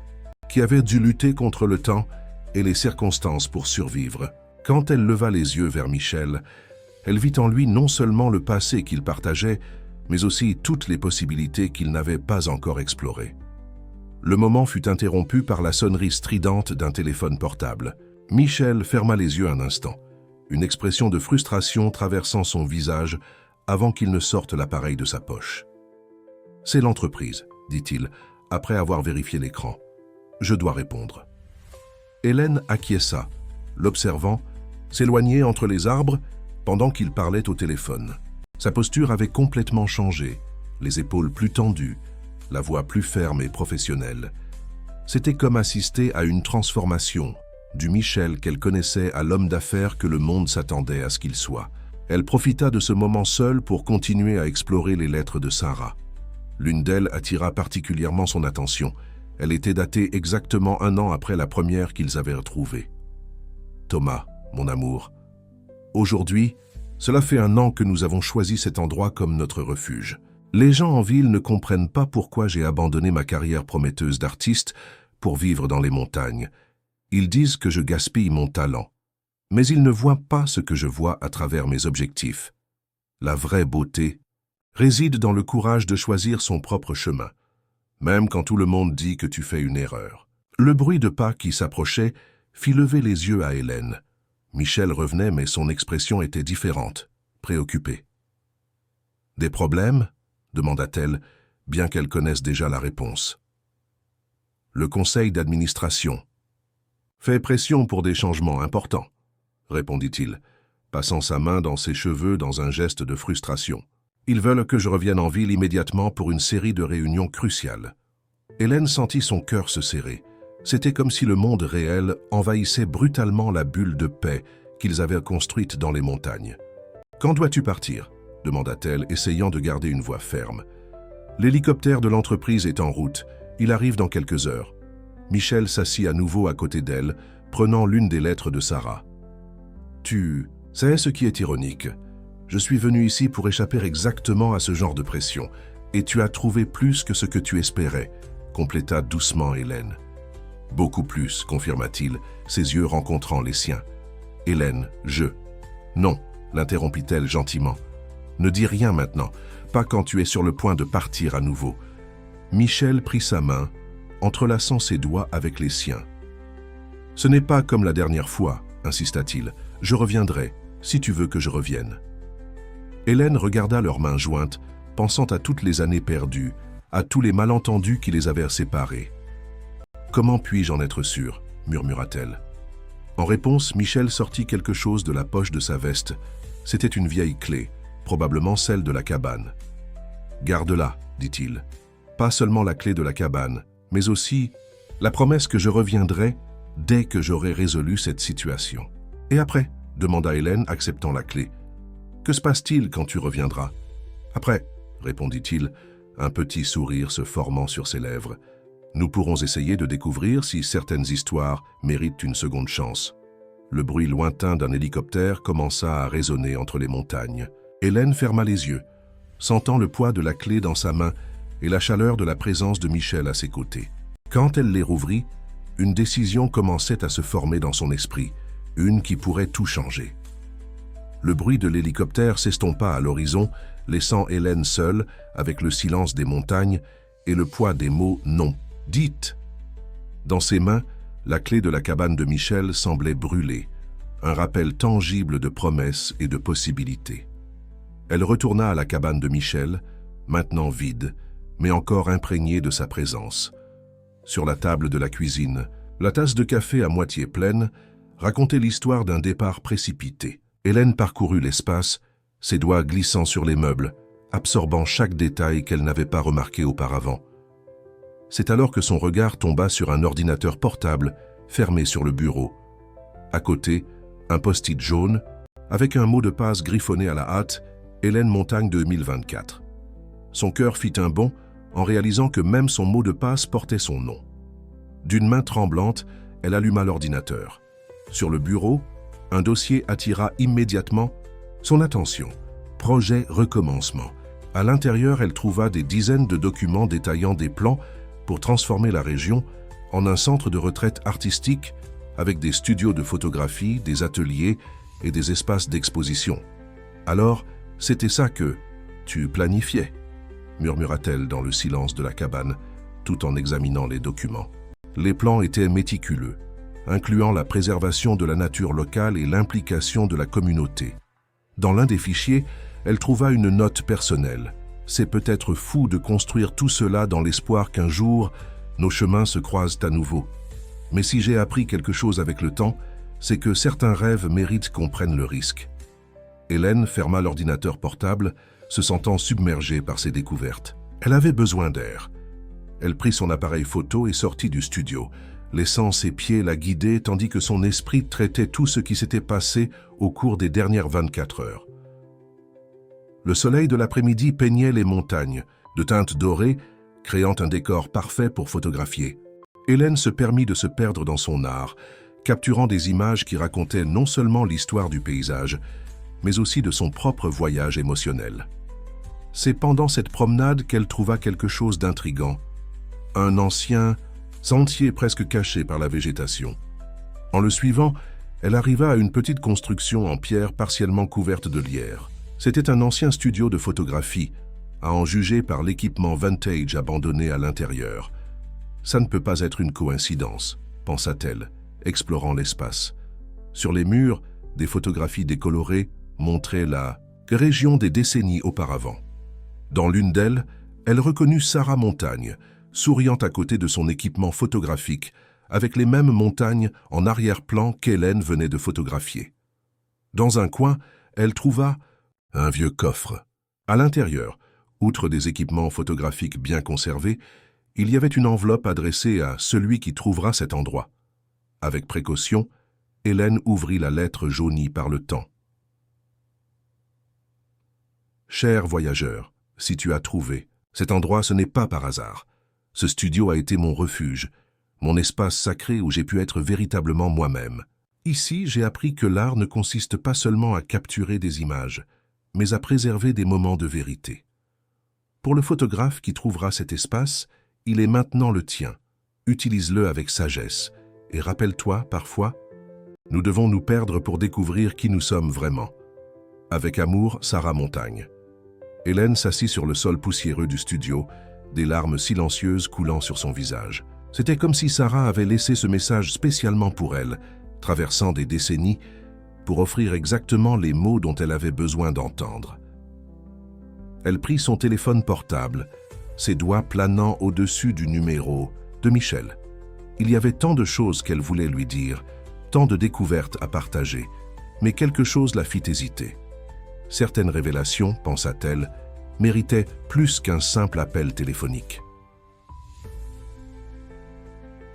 qui avaient dû lutter contre le temps et les circonstances pour survivre. Quand elle leva les yeux vers Michel, elle vit en lui non seulement le passé qu'il partageait, mais aussi toutes les possibilités qu'il n'avait pas encore explorées. Le moment fut interrompu par la sonnerie stridente d'un téléphone portable. Michel ferma les yeux un instant, une expression de frustration traversant son visage avant qu'il ne sorte l'appareil de sa poche. « C'est l'entreprise, dit-il, après avoir vérifié l'écran. Je dois répondre. » Hélène acquiesça, l'observant, s'éloigner entre les arbres pendant qu'il parlait au téléphone. Sa posture avait complètement changé, les épaules plus tendues, la voix plus ferme et professionnelle. C'était comme assister à une transformation, du Michel qu'elle connaissait à l'homme d'affaires que le monde s'attendait à ce qu'il soit. Elle profita de ce moment seule pour continuer à explorer les lettres de Sarah. L'une d'elles attira particulièrement son attention. Elle était datée exactement 1 an après la première qu'ils avaient retrouvée. « Thomas, mon amour, aujourd'hui, cela fait 1 an que nous avons choisi cet endroit comme notre refuge. Les gens en ville ne comprennent pas pourquoi j'ai abandonné ma carrière prometteuse d'artiste pour vivre dans les montagnes. Ils disent que je gaspille mon talent. Mais ils ne voient pas ce que je vois à travers mes objectifs. La vraie beauté réside dans le courage de choisir son propre chemin, même quand tout le monde dit que tu fais une erreur. » Le bruit de pas qui s'approchait fit lever les yeux à Hélène. Michel revenait, mais son expression était différente, préoccupée. « Des problèmes ?» demanda-t-elle, bien qu'elle connaisse déjà la réponse. « Le conseil d'administration fait pression pour des changements importants, » répondit-il, passant sa main dans ses cheveux dans un geste de frustration. « Ils veulent que je revienne en ville immédiatement pour une série de réunions cruciales. » Hélène sentit son cœur se serrer. C'était comme si le monde réel envahissait brutalement la bulle de paix qu'ils avaient construite dans les montagnes. « Quand dois-tu partir ?» demanda-t-elle, essayant de garder une voix ferme. « L'hélicoptère de l'entreprise est en route. Il arrive dans quelques heures. » Michel s'assit à nouveau à côté d'elle, prenant l'une des lettres de Sarah. « Tu sais ce qui est ironique. Je suis venu ici pour échapper exactement à ce genre de pression, et tu as trouvé plus que ce que tu espérais, » compléta doucement Hélène. « Beaucoup plus, confirma-t-il, ses yeux rencontrant les siens. « Hélène, je... » « Non, l'interrompit-elle gentiment. « Ne dis rien maintenant, pas quand tu es sur le point de partir à nouveau. » Michel prit sa main, entrelaçant ses doigts avec les siens. « Ce n'est pas comme la dernière fois, insista-t-il. Je reviendrai, si tu veux que je revienne. » Hélène regarda leurs mains jointes, pensant à toutes les années perdues, à tous les malentendus qui les avaient séparés. « Comment puis-je en être sûre ?» murmura-t-elle. En réponse, Michel sortit quelque chose de la poche de sa veste. C'était une vieille clé, probablement celle de la cabane. « Garde-la, dit-il. Pas seulement la clé de la cabane, mais aussi la promesse que je reviendrai dès que j'aurai résolu cette situation. »« Et après ?» demanda Hélène, acceptant la clé. « Que se passe-t-il quand tu reviendras ?»« Après, » répondit-il, un petit sourire se formant sur ses lèvres. « Nous pourrons essayer de découvrir si certaines histoires méritent une seconde chance. » Le bruit lointain d'un hélicoptère commença à résonner entre les montagnes. Hélène ferma les yeux, sentant le poids de la clé dans sa main et la chaleur de la présence de Michel à ses côtés. Quand elle les rouvrit, une décision commençait à se former dans son esprit, une qui pourrait tout changer. Le bruit de l'hélicoptère s'estompa à l'horizon, laissant Hélène seule avec le silence des montagnes et le poids des mots « non ». Dites. Dans ses mains, la clé de la cabane de Michel semblait brûler, un rappel tangible de promesses et de possibilités. Elle retourna à la cabane de Michel, maintenant vide, mais encore imprégnée de sa présence. Sur la table de la cuisine, la tasse de café à moitié pleine racontait l'histoire d'un départ précipité. Hélène parcourut l'espace, ses doigts glissant sur les meubles, absorbant chaque détail qu'elle n'avait pas remarqué auparavant. C'est alors que son regard tomba sur un ordinateur portable fermé sur le bureau. À côté, un post-it jaune, avec un mot de passe griffonné à la hâte, Hélène Montagne 2024. Son cœur fit un bond en réalisant que même son mot de passe portait son nom. D'une main tremblante, elle alluma l'ordinateur. Sur le bureau, un dossier attira immédiatement son attention. Projet recommencement. À l'intérieur, elle trouva des dizaines de documents détaillant des plans pour transformer la région en un centre de retraite artistique avec des studios de photographie, des ateliers et des espaces d'exposition. Alors, c'était ça que tu planifiais, murmura-t-elle dans le silence de la cabane, tout en examinant les documents. Les plans étaient méticuleux, incluant la préservation de la nature locale et l'implication de la communauté. Dans l'un des fichiers, elle trouva une note personnelle. C'est peut-être fou de construire tout cela dans l'espoir qu'un jour, nos chemins se croisent à nouveau. Mais si j'ai appris quelque chose avec le temps, c'est que certains rêves méritent qu'on prenne le risque. Hélène ferma l'ordinateur portable, se sentant submergée par ses découvertes. Elle avait besoin d'air. Elle prit son appareil photo et sortit du studio, laissant ses pieds la guider tandis que son esprit traitait tout ce qui s'était passé au cours des dernières 24 heures. Le soleil de l'après-midi peignait les montagnes, de teinte dorée, créant un décor parfait pour photographier. Hélène se permit de se perdre dans son art, capturant des images qui racontaient non seulement l'histoire du paysage, mais aussi de son propre voyage émotionnel. C'est pendant cette promenade qu'elle trouva quelque chose d'intrigant, un ancien sentier presque caché par la végétation. En le suivant, elle arriva à une petite construction en pierre partiellement couverte de lierre. C'était un ancien studio de photographie, à en juger par l'équipement vintage abandonné à l'intérieur. Ça ne peut pas être une coïncidence, pensa-t-elle, explorant l'espace. Sur les murs, des photographies décolorées montraient la région des décennies auparavant. Dans l'une d'elles, elle reconnut Sarah Montagne, souriant à côté de son équipement photographique, avec les mêmes montagnes en arrière-plan qu'Hélène venait de photographier. Dans un coin, elle trouva un vieux coffre. À l'intérieur, outre des équipements photographiques bien conservés, il y avait une enveloppe adressée à celui qui trouvera cet endroit. Avec précaution, Hélène ouvrit la lettre jaunie par le temps. « Cher voyageur, si tu as trouvé, cet endroit ce n'est pas par hasard. Ce studio a été mon refuge, mon espace sacré où j'ai pu être véritablement moi-même. Ici, j'ai appris que l'art ne consiste pas seulement à capturer des images, mais à préserver des moments de vérité. Pour le photographe qui trouvera cet espace, il est maintenant le tien. Utilise-le avec sagesse. Et rappelle-toi, parfois, nous devons nous perdre pour découvrir qui nous sommes vraiment. Avec amour, Sarah Montagne. » Hélène s'assit sur le sol poussiéreux du studio, des larmes silencieuses coulant sur son visage. C'était comme si Sarah avait laissé ce message spécialement pour elle, traversant des décennies, pour offrir exactement les mots dont elle avait besoin d'entendre. Elle prit son téléphone portable, ses doigts planant au-dessus du numéro de Michel. Il y avait tant de choses qu'elle voulait lui dire, tant de découvertes à partager, mais quelque chose la fit hésiter. Certaines révélations, pensa-t-elle, méritaient plus qu'un simple appel téléphonique.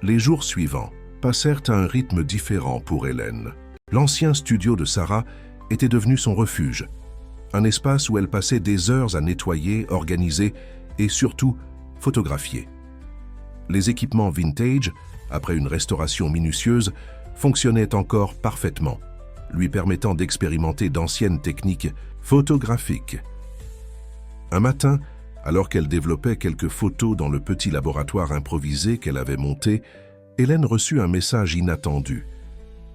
Les jours suivants passèrent à un rythme différent pour Hélène. L'ancien studio de Sarah était devenu son refuge, un espace où elle passait des heures à nettoyer, organiser et surtout photographier. Les équipements vintage, après une restauration minutieuse, fonctionnaient encore parfaitement, lui permettant d'expérimenter d'anciennes techniques photographiques. Un matin, alors qu'elle développait quelques photos dans le petit laboratoire improvisé qu'elle avait monté, Hélène reçut un message inattendu.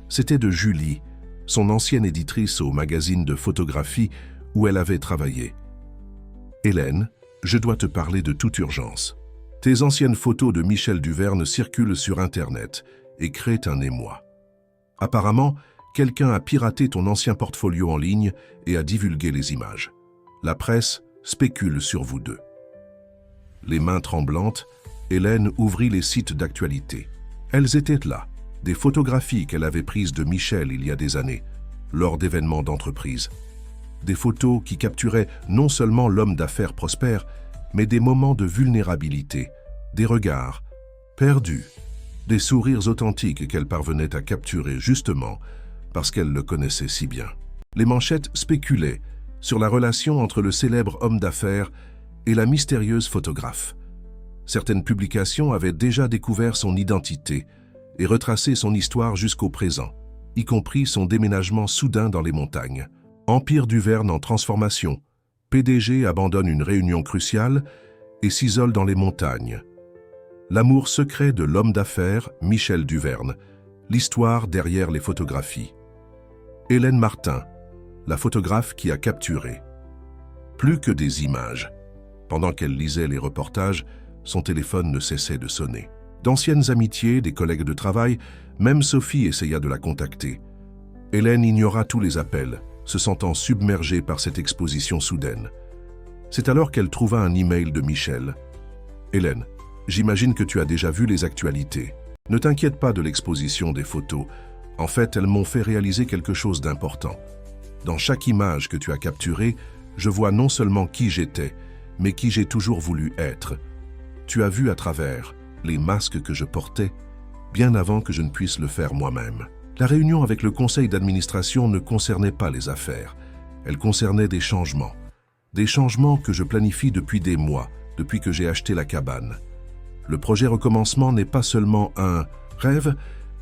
C'était de Julie, son ancienne éditrice au magazine de photographie où elle avait travaillé. « Hélène, je dois te parler de toute urgence. Tes anciennes photos de Michel Duverne circulent sur Internet et créent un émoi. Apparemment, quelqu'un a piraté ton ancien portfolio en ligne et a divulgué les images. La presse spécule sur vous deux. » Les mains tremblantes, Hélène ouvrit les sites d'actualité. Elles étaient là, des photographies qu'elle avait prises de Michel il y a des années, lors d'événements d'entreprise. Des photos qui capturaient non seulement l'homme d'affaires prospère, mais des moments de vulnérabilité, des regards perdus, des sourires authentiques qu'elle parvenait à capturer justement parce qu'elle le connaissait si bien. Les manchettes spéculaient sur la relation entre le célèbre homme d'affaires et la mystérieuse photographe. Certaines publications avaient déjà découvert son identité et retracé son histoire jusqu'au présent, y compris son déménagement soudain dans les montagnes. Empire Duverne en transformation. PDG abandonne une réunion cruciale et s'isole dans les montagnes. L'amour secret de l'homme d'affaires Michel Duverne. L'histoire derrière les photographies. Hélène Martin, la photographe qui a capturé. Plus que des images. Pendant qu'elle lisait les reportages, son téléphone ne cessait de sonner. D'anciennes amitiés, des collègues de travail, même Sophie essaya de la contacter. Hélène ignora tous les appels, se sentant submergée par cette exposition soudaine. C'est alors qu'elle trouva un email de Michel. « Hélène, j'imagine que tu as déjà vu les actualités. Ne t'inquiète pas de l'exposition des photos. En fait, elles m'ont fait réaliser quelque chose d'important. Dans chaque image que tu as capturée, je vois non seulement qui j'étais, mais qui j'ai toujours voulu être. Tu as vu à travers les masques que je portais, bien avant que je ne puisse le faire moi-même. La réunion avec le conseil d'administration ne concernait pas les affaires. Elle concernait des changements. Des changements que je planifie depuis des mois, depuis que j'ai acheté la cabane. Le projet Recommencement n'est pas seulement un rêve,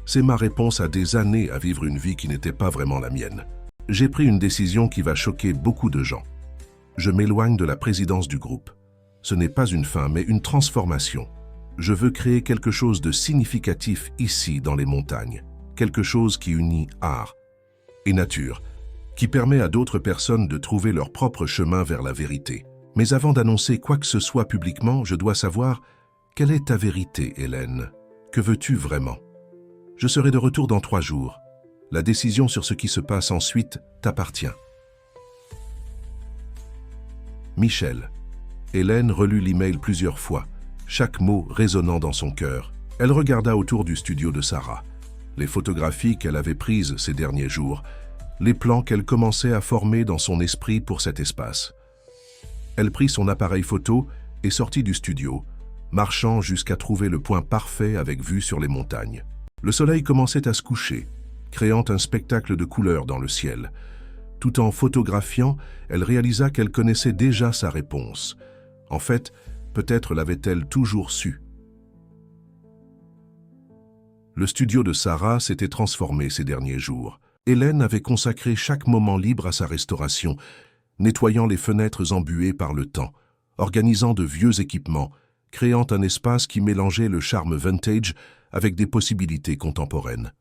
c'est ma réponse à des années à vivre une vie qui n'était pas vraiment la mienne. J'ai pris une décision qui va choquer beaucoup de gens. Je m'éloigne de la présidence du groupe. Ce n'est pas une fin, mais une transformation. Je veux créer quelque chose de significatif ici, dans les montagnes. Quelque chose qui unit art et nature, qui permet à d'autres personnes de trouver leur propre chemin vers la vérité. Mais avant d'annoncer quoi que ce soit publiquement, je dois savoir quelle est ta vérité, Hélène. Que veux-tu vraiment? Je serai de retour dans 3 jours. La décision sur ce qui se passe ensuite t'appartient. Michel. Hélène relut l'email plusieurs fois, chaque mot résonnant dans son cœur. Elle regarda autour du studio de Sarah, les photographies qu'elle avait prises ces derniers jours, les plans qu'elle commençait à former dans son esprit pour cet espace. Elle prit son appareil photo et sortit du studio, marchant jusqu'à trouver le point parfait avec vue sur les montagnes. Le soleil commençait à se coucher, créant un spectacle de couleurs dans le ciel. Tout en photographiant, elle réalisa qu'elle connaissait déjà sa réponse. En fait, peut-être l'avait-elle toujours su. Le studio de Sarah s'était transformé ces derniers jours. Hélène avait consacré chaque moment libre à sa restauration, nettoyant les fenêtres embuées par le temps, organisant de vieux équipements, créant un espace qui mélangeait le charme vintage avec des possibilités contemporaines.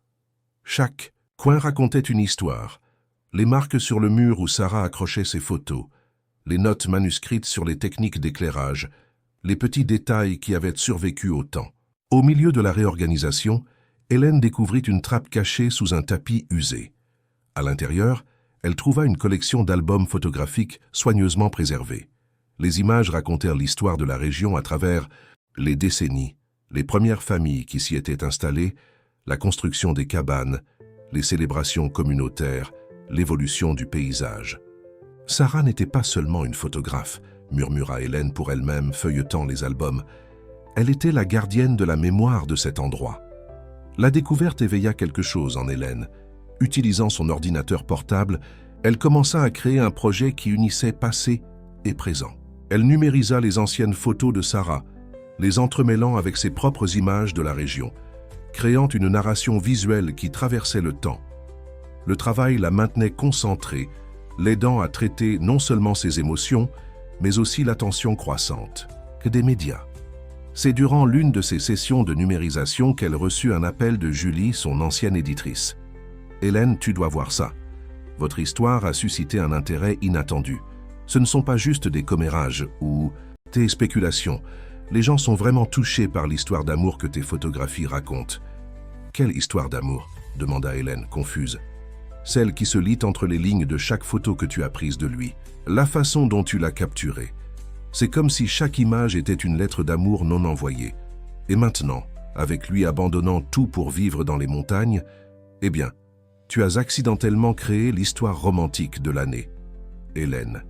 Chaque coin racontait une histoire. Les marques sur le mur où Sarah accrochait ses photos, les notes manuscrites sur les techniques d'éclairage, les petits détails qui avaient survécu au temps. Au milieu de la réorganisation, Hélène découvrit une trappe cachée sous un tapis usé. À l'intérieur, elle trouva une collection d'albums photographiques soigneusement préservés. Les images racontèrent l'histoire de la région à travers les décennies, les premières familles qui s'y étaient installées, la construction des cabanes, les célébrations communautaires, l'évolution du paysage. Sarah n'était pas seulement une photographe, murmura Hélène pour elle-même, feuilletant les albums. Elle était la gardienne de la mémoire de cet endroit. La découverte éveilla quelque chose en Hélène. Utilisant son ordinateur portable, elle commença à créer un projet qui unissait passé et présent. Elle numérisa les anciennes photos de Sarah, les entremêlant avec ses propres images de la région, créant une narration visuelle qui traversait le temps. Le travail la maintenait concentrée, l'aidant à traiter non seulement ses émotions, mais aussi l'attention croissante que des médias. C'est durant l'une de ces sessions de numérisation qu'elle reçut un appel de Julie, son ancienne éditrice. « Hélène, tu dois voir ça. Votre histoire a suscité un intérêt inattendu. Ce ne sont pas juste des commérages ou tes spéculations. Les gens sont vraiment touchés par l'histoire d'amour que tes photographies racontent. » « Quelle histoire d'amour ?» demanda Hélène, confuse. « Celle qui se lit entre les lignes de chaque photo que tu as prise de lui. La façon dont tu l'as capturée. C'est comme si chaque image était une lettre d'amour non envoyée. Et maintenant, avec lui abandonnant tout pour vivre dans les montagnes, eh bien, tu as accidentellement créé l'histoire romantique de l'année. » Hélène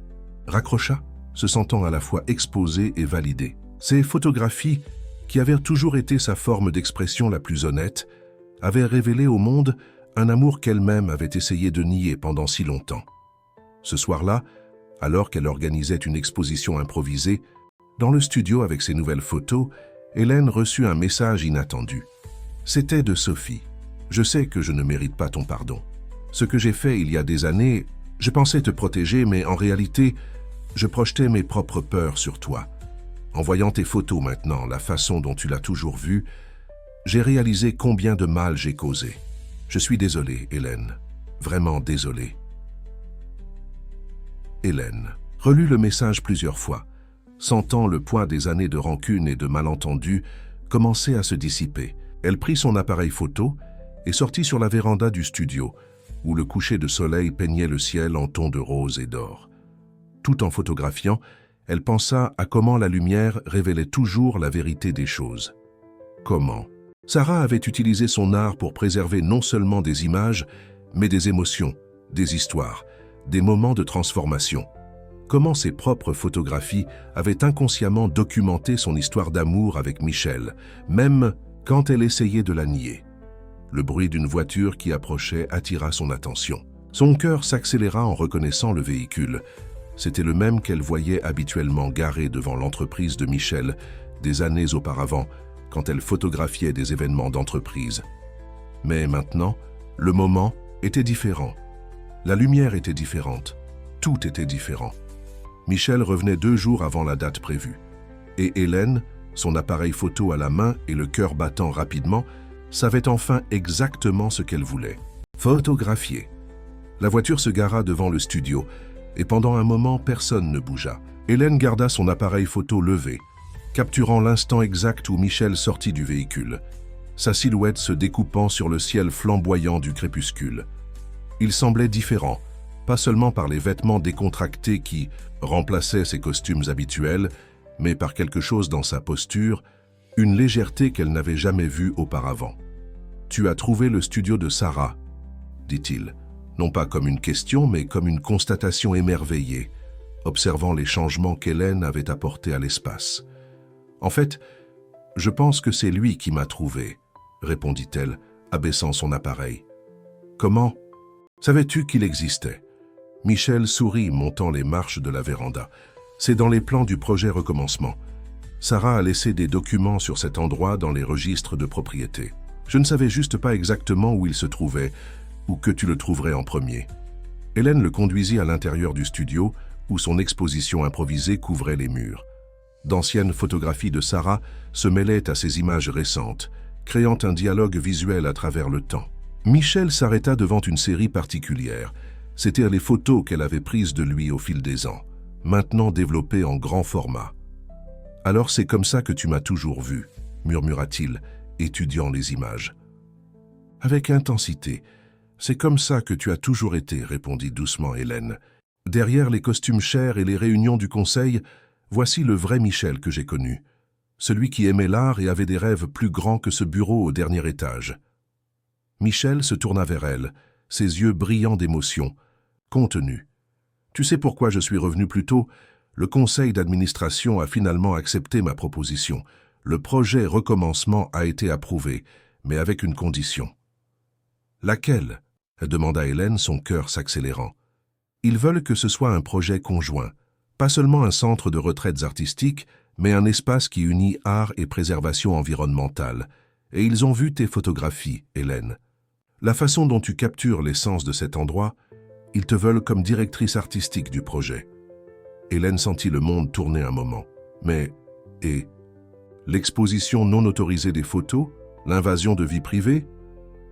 raccrocha, se sentant à la fois exposée et validée. Ces photographies, qui avaient toujours été sa forme d'expression la plus honnête, avaient révélé au monde un amour qu'elle-même avait essayé de nier pendant si longtemps. Ce soir-là, alors qu'elle organisait une exposition improvisée, dans le studio avec ses nouvelles photos, Hélène reçut un message inattendu. C'était de Sophie. « Je sais que je ne mérite pas ton pardon. Ce que j'ai fait il y a des années, je pensais te protéger, mais en réalité, je projetais mes propres peurs sur toi. En voyant tes photos maintenant, la façon dont tu l'as toujours vue, j'ai réalisé combien de mal j'ai causé. Je suis désolé, Hélène. Vraiment désolé. » Hélène relut le message plusieurs fois, sentant le poids des années de rancune et de malentendus commencer à se dissiper. Elle prit son appareil photo et sortit sur la véranda du studio, où le coucher de soleil peignait le ciel en tons de rose et d'or. Tout en photographiant, elle pensa à comment la lumière révélait toujours la vérité des choses. Comment ? Sarah avait utilisé son art pour préserver non seulement des images, mais des émotions, des histoires, des moments de transformation. Comment ses propres photographies avaient inconsciemment documenté son histoire d'amour avec Michel, même quand elle essayait de la nier. Le bruit d'une voiture qui approchait attira son attention. Son cœur s'accéléra en reconnaissant le véhicule. C'était le même qu'elle voyait habituellement garé devant l'entreprise de Michel des années auparavant, quand elle photographiait des événements d'entreprise. Mais maintenant, le moment était différent. La lumière était différente. Tout était différent. Michel revenait 2 jours avant la date prévue. Et Hélène, son appareil photo à la main et le cœur battant rapidement, savait enfin exactement ce qu'elle voulait. Photographier. La voiture se gara devant le studio, et pendant un moment, personne ne bougea. Hélène garda son appareil photo levé, capturant l'instant exact où Michel sortit du véhicule, sa silhouette se découpant sur le ciel flamboyant du crépuscule. Il semblait différent, pas seulement par les vêtements décontractés qui remplaçaient ses costumes habituels, mais par quelque chose dans sa posture, une légèreté qu'elle n'avait jamais vue auparavant. « Tu as trouvé le studio de Sarah », dit-il, non pas comme une question, mais comme une constatation émerveillée, observant les changements qu'Hélène avait apportés à l'espace. « En fait, je pense que c'est lui qui m'a trouvé, » répondit-elle, abaissant son appareil. « Comment ? Savais-tu qu'il existait ?» Michel sourit, montant les marches de la véranda. « C'est dans les plans du projet Recommencement. Sarah a laissé des documents sur cet endroit dans les registres de propriété. Je ne savais juste pas exactement où il se trouvait, ou que tu le trouverais en premier. » Hélène le conduisit à l'intérieur du studio, où son exposition improvisée couvrait les murs. D'anciennes photographies de Sarah se mêlaient à ces images récentes, créant un dialogue visuel à travers le temps. Michel s'arrêta devant une série particulière. C'étaient les photos qu'elle avait prises de lui au fil des ans, maintenant développées en grand format. « Alors c'est comme ça que tu m'as toujours vu, » murmura-t-il, étudiant les images. « Avec intensité. C'est comme ça que tu as toujours été, » répondit doucement Hélène. « Derrière les costumes chers et les réunions du conseil, voici le vrai Michel que j'ai connu. Celui qui aimait l'art et avait des rêves plus grands que ce bureau au dernier étage. » Michel se tourna vers elle, ses yeux brillants d'émotion, contenu. « Tu sais pourquoi je suis revenu plus tôt ? Le conseil d'administration a finalement accepté ma proposition. Le projet Recommencement a été approuvé, mais avec une condition. »« Laquelle ?» demanda Hélène, son cœur s'accélérant. « Ils veulent que ce soit un projet conjoint, pas seulement un centre de retraites artistiques, mais un espace qui unit art et préservation environnementale. Et ils ont vu tes photographies, Hélène. La façon dont tu captures l'essence de cet endroit, ils te veulent comme directrice artistique du projet. » Hélène sentit le monde tourner un moment. Mais, et l'exposition non autorisée des photos? L'invasion de vie privée?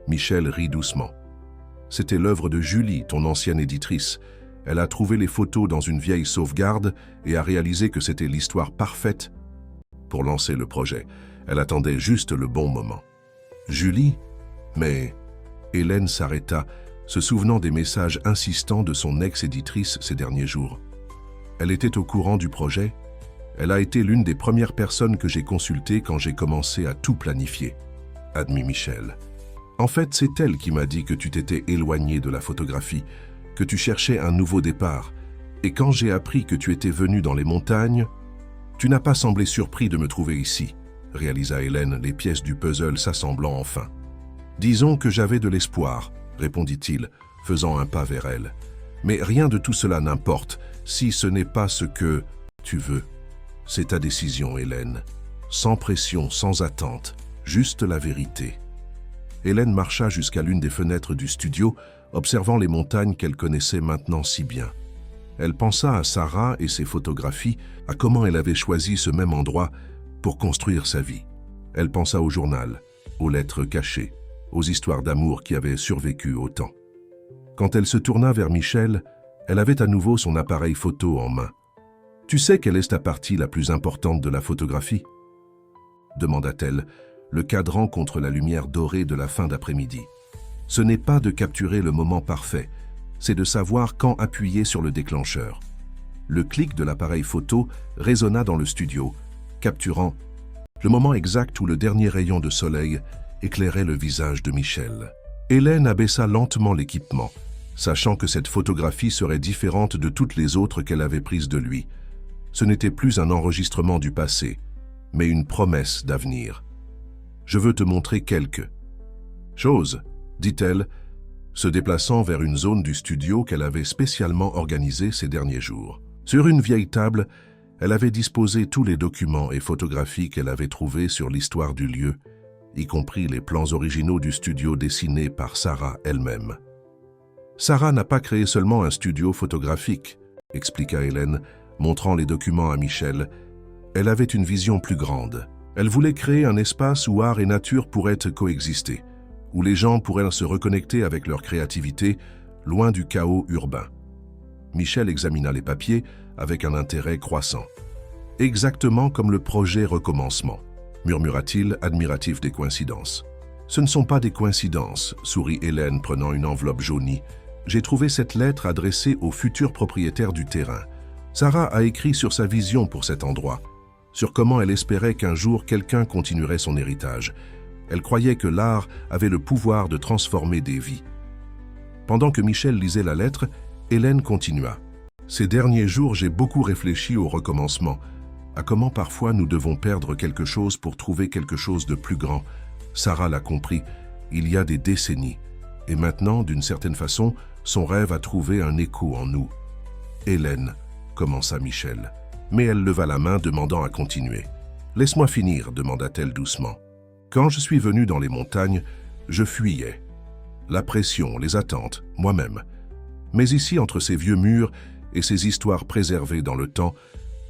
Michel rit doucement. C'était l'œuvre de Julie, ton ancienne éditrice. Elle a trouvé les photos dans une vieille sauvegarde et a réalisé que c'était l'histoire parfaite pour lancer le projet. Elle attendait juste le bon moment. Julie? Mais Hélène s'arrêta, se souvenant des messages insistants de son ex-éditrice ces derniers jours. Elle était au courant du projet. Elle a été l'une des premières personnes que j'ai consultées quand j'ai commencé à tout planifier, admit Michel. En fait, c'est elle qui m'a dit que tu t'étais éloigné de la photographie, que tu cherchais un nouveau départ. Et quand j'ai appris que tu étais venu dans les montagnes, tu n'as pas semblé surpris de me trouver ici, réalisa Hélène, les pièces du puzzle s'assemblant enfin. Disons que j'avais de l'espoir, répondit-il, faisant un pas vers elle. Mais rien de tout cela n'importe, si ce n'est pas ce que tu veux. C'est ta décision, Hélène. Sans pression, sans attente, juste la vérité. Hélène marcha jusqu'à l'une des fenêtres du studio, observant les montagnes qu'elle connaissait maintenant si bien. Elle pensa à Sarah et ses photographies, à comment elle avait choisi ce même endroit pour construire sa vie. Elle pensa au journal, aux lettres cachées, aux histoires d'amour qui avaient survécu au temps. Quand elle se tourna vers Michel, elle avait à nouveau son appareil photo en main. « Tu sais quelle est ta partie la plus importante de la photographie ?» demanda-t-elle, le cadrant contre la lumière dorée de la fin d'après-midi. « Ce n'est pas de capturer le moment parfait, c'est de savoir quand appuyer sur le déclencheur. » Le clic de l'appareil photo résonna dans le studio, capturant le moment exact où le dernier rayon de soleil éclairait le visage de Michel. Hélène abaissa lentement l'équipement, sachant que cette photographie serait différente de toutes les autres qu'elle avait prises de lui. Ce n'était plus un enregistrement du passé, mais une promesse d'avenir. « Je veux te montrer quelque chose, » dit-elle, se déplaçant vers une zone du studio qu'elle avait spécialement organisée ces derniers jours. Sur une vieille table, elle avait disposé tous les documents et photographies qu'elle avait trouvés sur l'histoire du lieu, y compris les plans originaux du studio dessinés par Sarah elle-même. Sarah n'a pas créé seulement un studio photographique, expliqua Hélène, montrant les documents à Michel. Elle avait une vision plus grande. Elle voulait créer un espace où art et nature pourraient coexister, où les gens pourraient se reconnecter avec leur créativité, loin du chaos urbain. Michel examina les papiers avec un intérêt croissant. « Exactement comme le projet Recommencement », murmura-t-il, admiratif des coïncidences. « Ce ne sont pas des coïncidences, » sourit Hélène prenant une enveloppe jaunie. « J'ai trouvé cette lettre adressée au futur propriétaire du terrain. Sarah a écrit sur sa vision pour cet endroit, sur comment elle espérait qu'un jour quelqu'un continuerait son héritage. Elle croyait que l'art avait le pouvoir de transformer des vies. » Pendant que Michel lisait la lettre, Hélène continua. « Ces derniers jours, j'ai beaucoup réfléchi au recommencement, à comment parfois nous devons perdre quelque chose pour trouver quelque chose de plus grand. Sarah l'a compris, il y a des décennies. Et maintenant, d'une certaine façon, son rêve a trouvé un écho en nous. »« Hélène, » commença Michel, mais elle leva la main demandant à continuer. « Laisse-moi finir, » demanda-t-elle doucement. « Quand je suis venu dans les montagnes, je fuyais. La pression, les attentes, moi-même. Mais ici, entre ces vieux murs et ces histoires préservées dans le temps,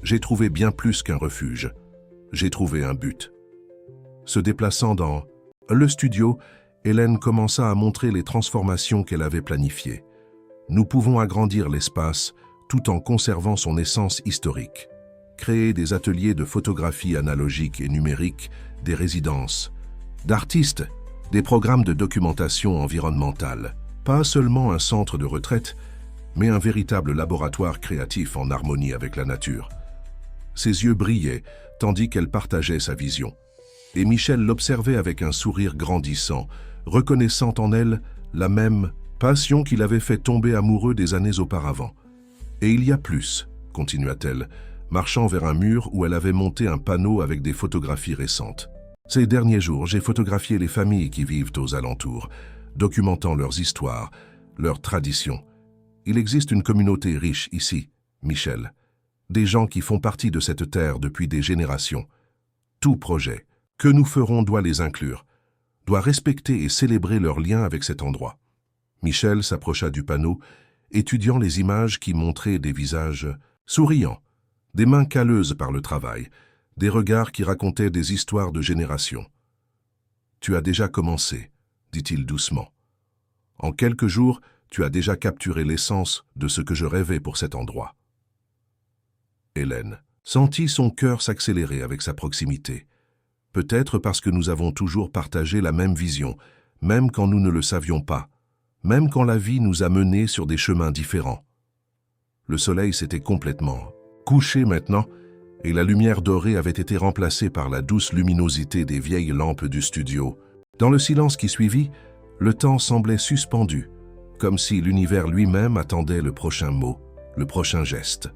j'ai trouvé bien plus qu'un refuge. J'ai trouvé un but. » Se déplaçant dans le studio, Hélène commença à montrer les transformations qu'elle avait planifiées. Nous pouvons agrandir l'espace tout en conservant son essence historique. Créer des ateliers de photographie analogique et numérique, des résidences, d'artistes, des programmes de documentation environnementale. Pas seulement un centre de retraite, mais un véritable laboratoire créatif en harmonie avec la nature. Ses yeux brillaient, tandis qu'elle partageait sa vision. Et Michel l'observait avec un sourire grandissant, reconnaissant en elle la même passion qui l'avait fait tomber amoureux des années auparavant. « Et il y a plus, » continua-t-elle, marchant vers un mur où elle avait monté un panneau avec des photographies récentes. « Ces derniers jours, j'ai photographié les familles qui vivent aux alentours, documentant leurs histoires, leurs traditions. Il existe une communauté riche ici, Michel. Des gens qui font partie de cette terre depuis des générations. Tout projet que nous ferons doit les inclure, doit respecter et célébrer leur lien avec cet endroit. » Michel s'approcha du panneau, étudiant les images qui montraient des visages souriant, des mains calleuses par le travail, des regards qui racontaient des histoires de générations. « Tu as déjà commencé, dit-il doucement. En quelques jours, tu as déjà capturé l'essence de ce que je rêvais pour cet endroit. » Hélène sentit son cœur s'accélérer avec sa proximité. Peut-être parce que nous avons toujours partagé la même vision, même quand nous ne le savions pas, même quand la vie nous a menés sur des chemins différents. Le soleil s'était complètement couché maintenant, et la lumière dorée avait été remplacée par la douce luminosité des vieilles lampes du studio. Dans le silence qui suivit, le temps semblait suspendu, comme si l'univers lui-même attendait le prochain mot, le prochain geste.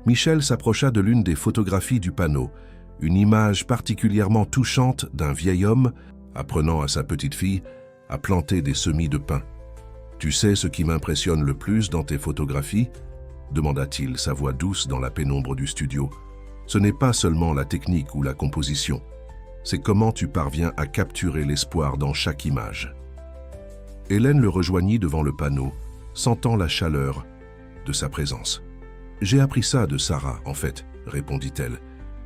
Michel s'approcha de l'une des photographies du panneau, une image particulièrement touchante d'un vieil homme apprenant à sa petite fille à planter des semis de pin. « Tu sais ce qui m'impressionne le plus dans tes photographies ?» demanda-t-il, sa voix douce dans la pénombre du studio. « Ce n'est pas seulement la technique ou la composition, c'est comment tu parviens à capturer l'espoir dans chaque image. » Hélène le rejoignit devant le panneau, sentant la chaleur de sa présence. « J'ai appris ça de Sarah, en fait, » répondit-elle.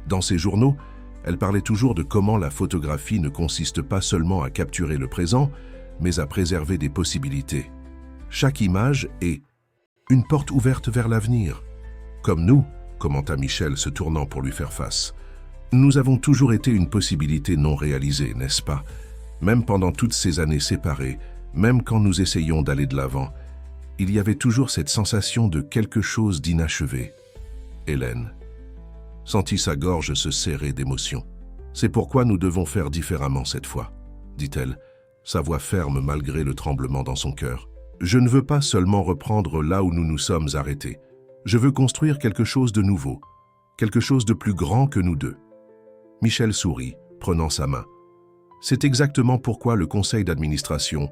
Dans ses journaux, elle parlait toujours de comment la photographie ne consiste pas seulement à capturer le présent, mais à préserver des possibilités. Chaque image est une porte ouverte vers l'avenir. Comme nous, commenta Michel se tournant pour lui faire face. Nous avons toujours été une possibilité non réalisée, n'est-ce pas? Même pendant toutes ces années séparées, même quand nous essayions d'aller de l'avant, il y avait toujours cette sensation de quelque chose d'inachevé. Hélène sentit sa gorge se serrer d'émotion. « C'est pourquoi nous devons faire différemment cette fois, » dit-elle, sa voix ferme malgré le tremblement dans son cœur. « Je ne veux pas seulement reprendre là où nous nous sommes arrêtés. Je veux construire quelque chose de nouveau, quelque chose de plus grand que nous deux. » Michel sourit, prenant sa main. « C'est exactement pourquoi le conseil d'administration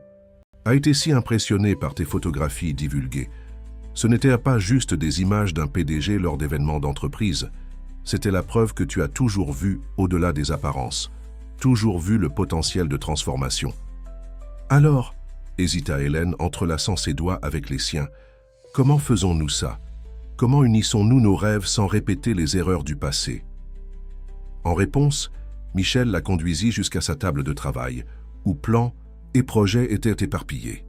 a été si impressionné par tes photographies divulguées. Ce n'était pas juste des images d'un PDG lors d'événements d'entreprise. C'était la preuve que tu as toujours vu au-delà des apparences, toujours vu le potentiel de transformation. » « Alors, hésita Hélène, entrelaçant ses doigts avec les siens, comment faisons-nous ça? Comment unissons-nous nos rêves sans répéter les erreurs du passé? En réponse, Michel la conduisit jusqu'à sa table de travail, où plans et projets étaient éparpillés.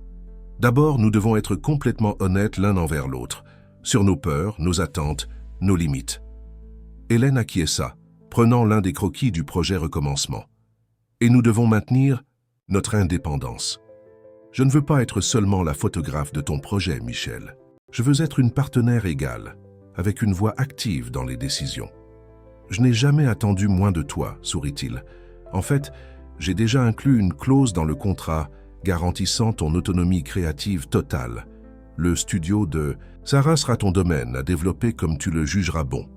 D'abord, nous devons être complètement honnêtes l'un envers l'autre, sur nos peurs, nos attentes, nos limites. Hélène acquiesça, prenant l'un des croquis du projet Recommencement. Et nous devons maintenir notre indépendance. Je ne veux pas être seulement la photographe de ton projet, Michel. Je veux être une partenaire égale, avec une voix active dans les décisions. Je n'ai jamais attendu moins de toi, sourit-il. En fait, j'ai déjà inclus une clause dans le contrat garantissant ton autonomie créative totale. Le studio de Sarah sera ton domaine à développer comme tu le jugeras bon.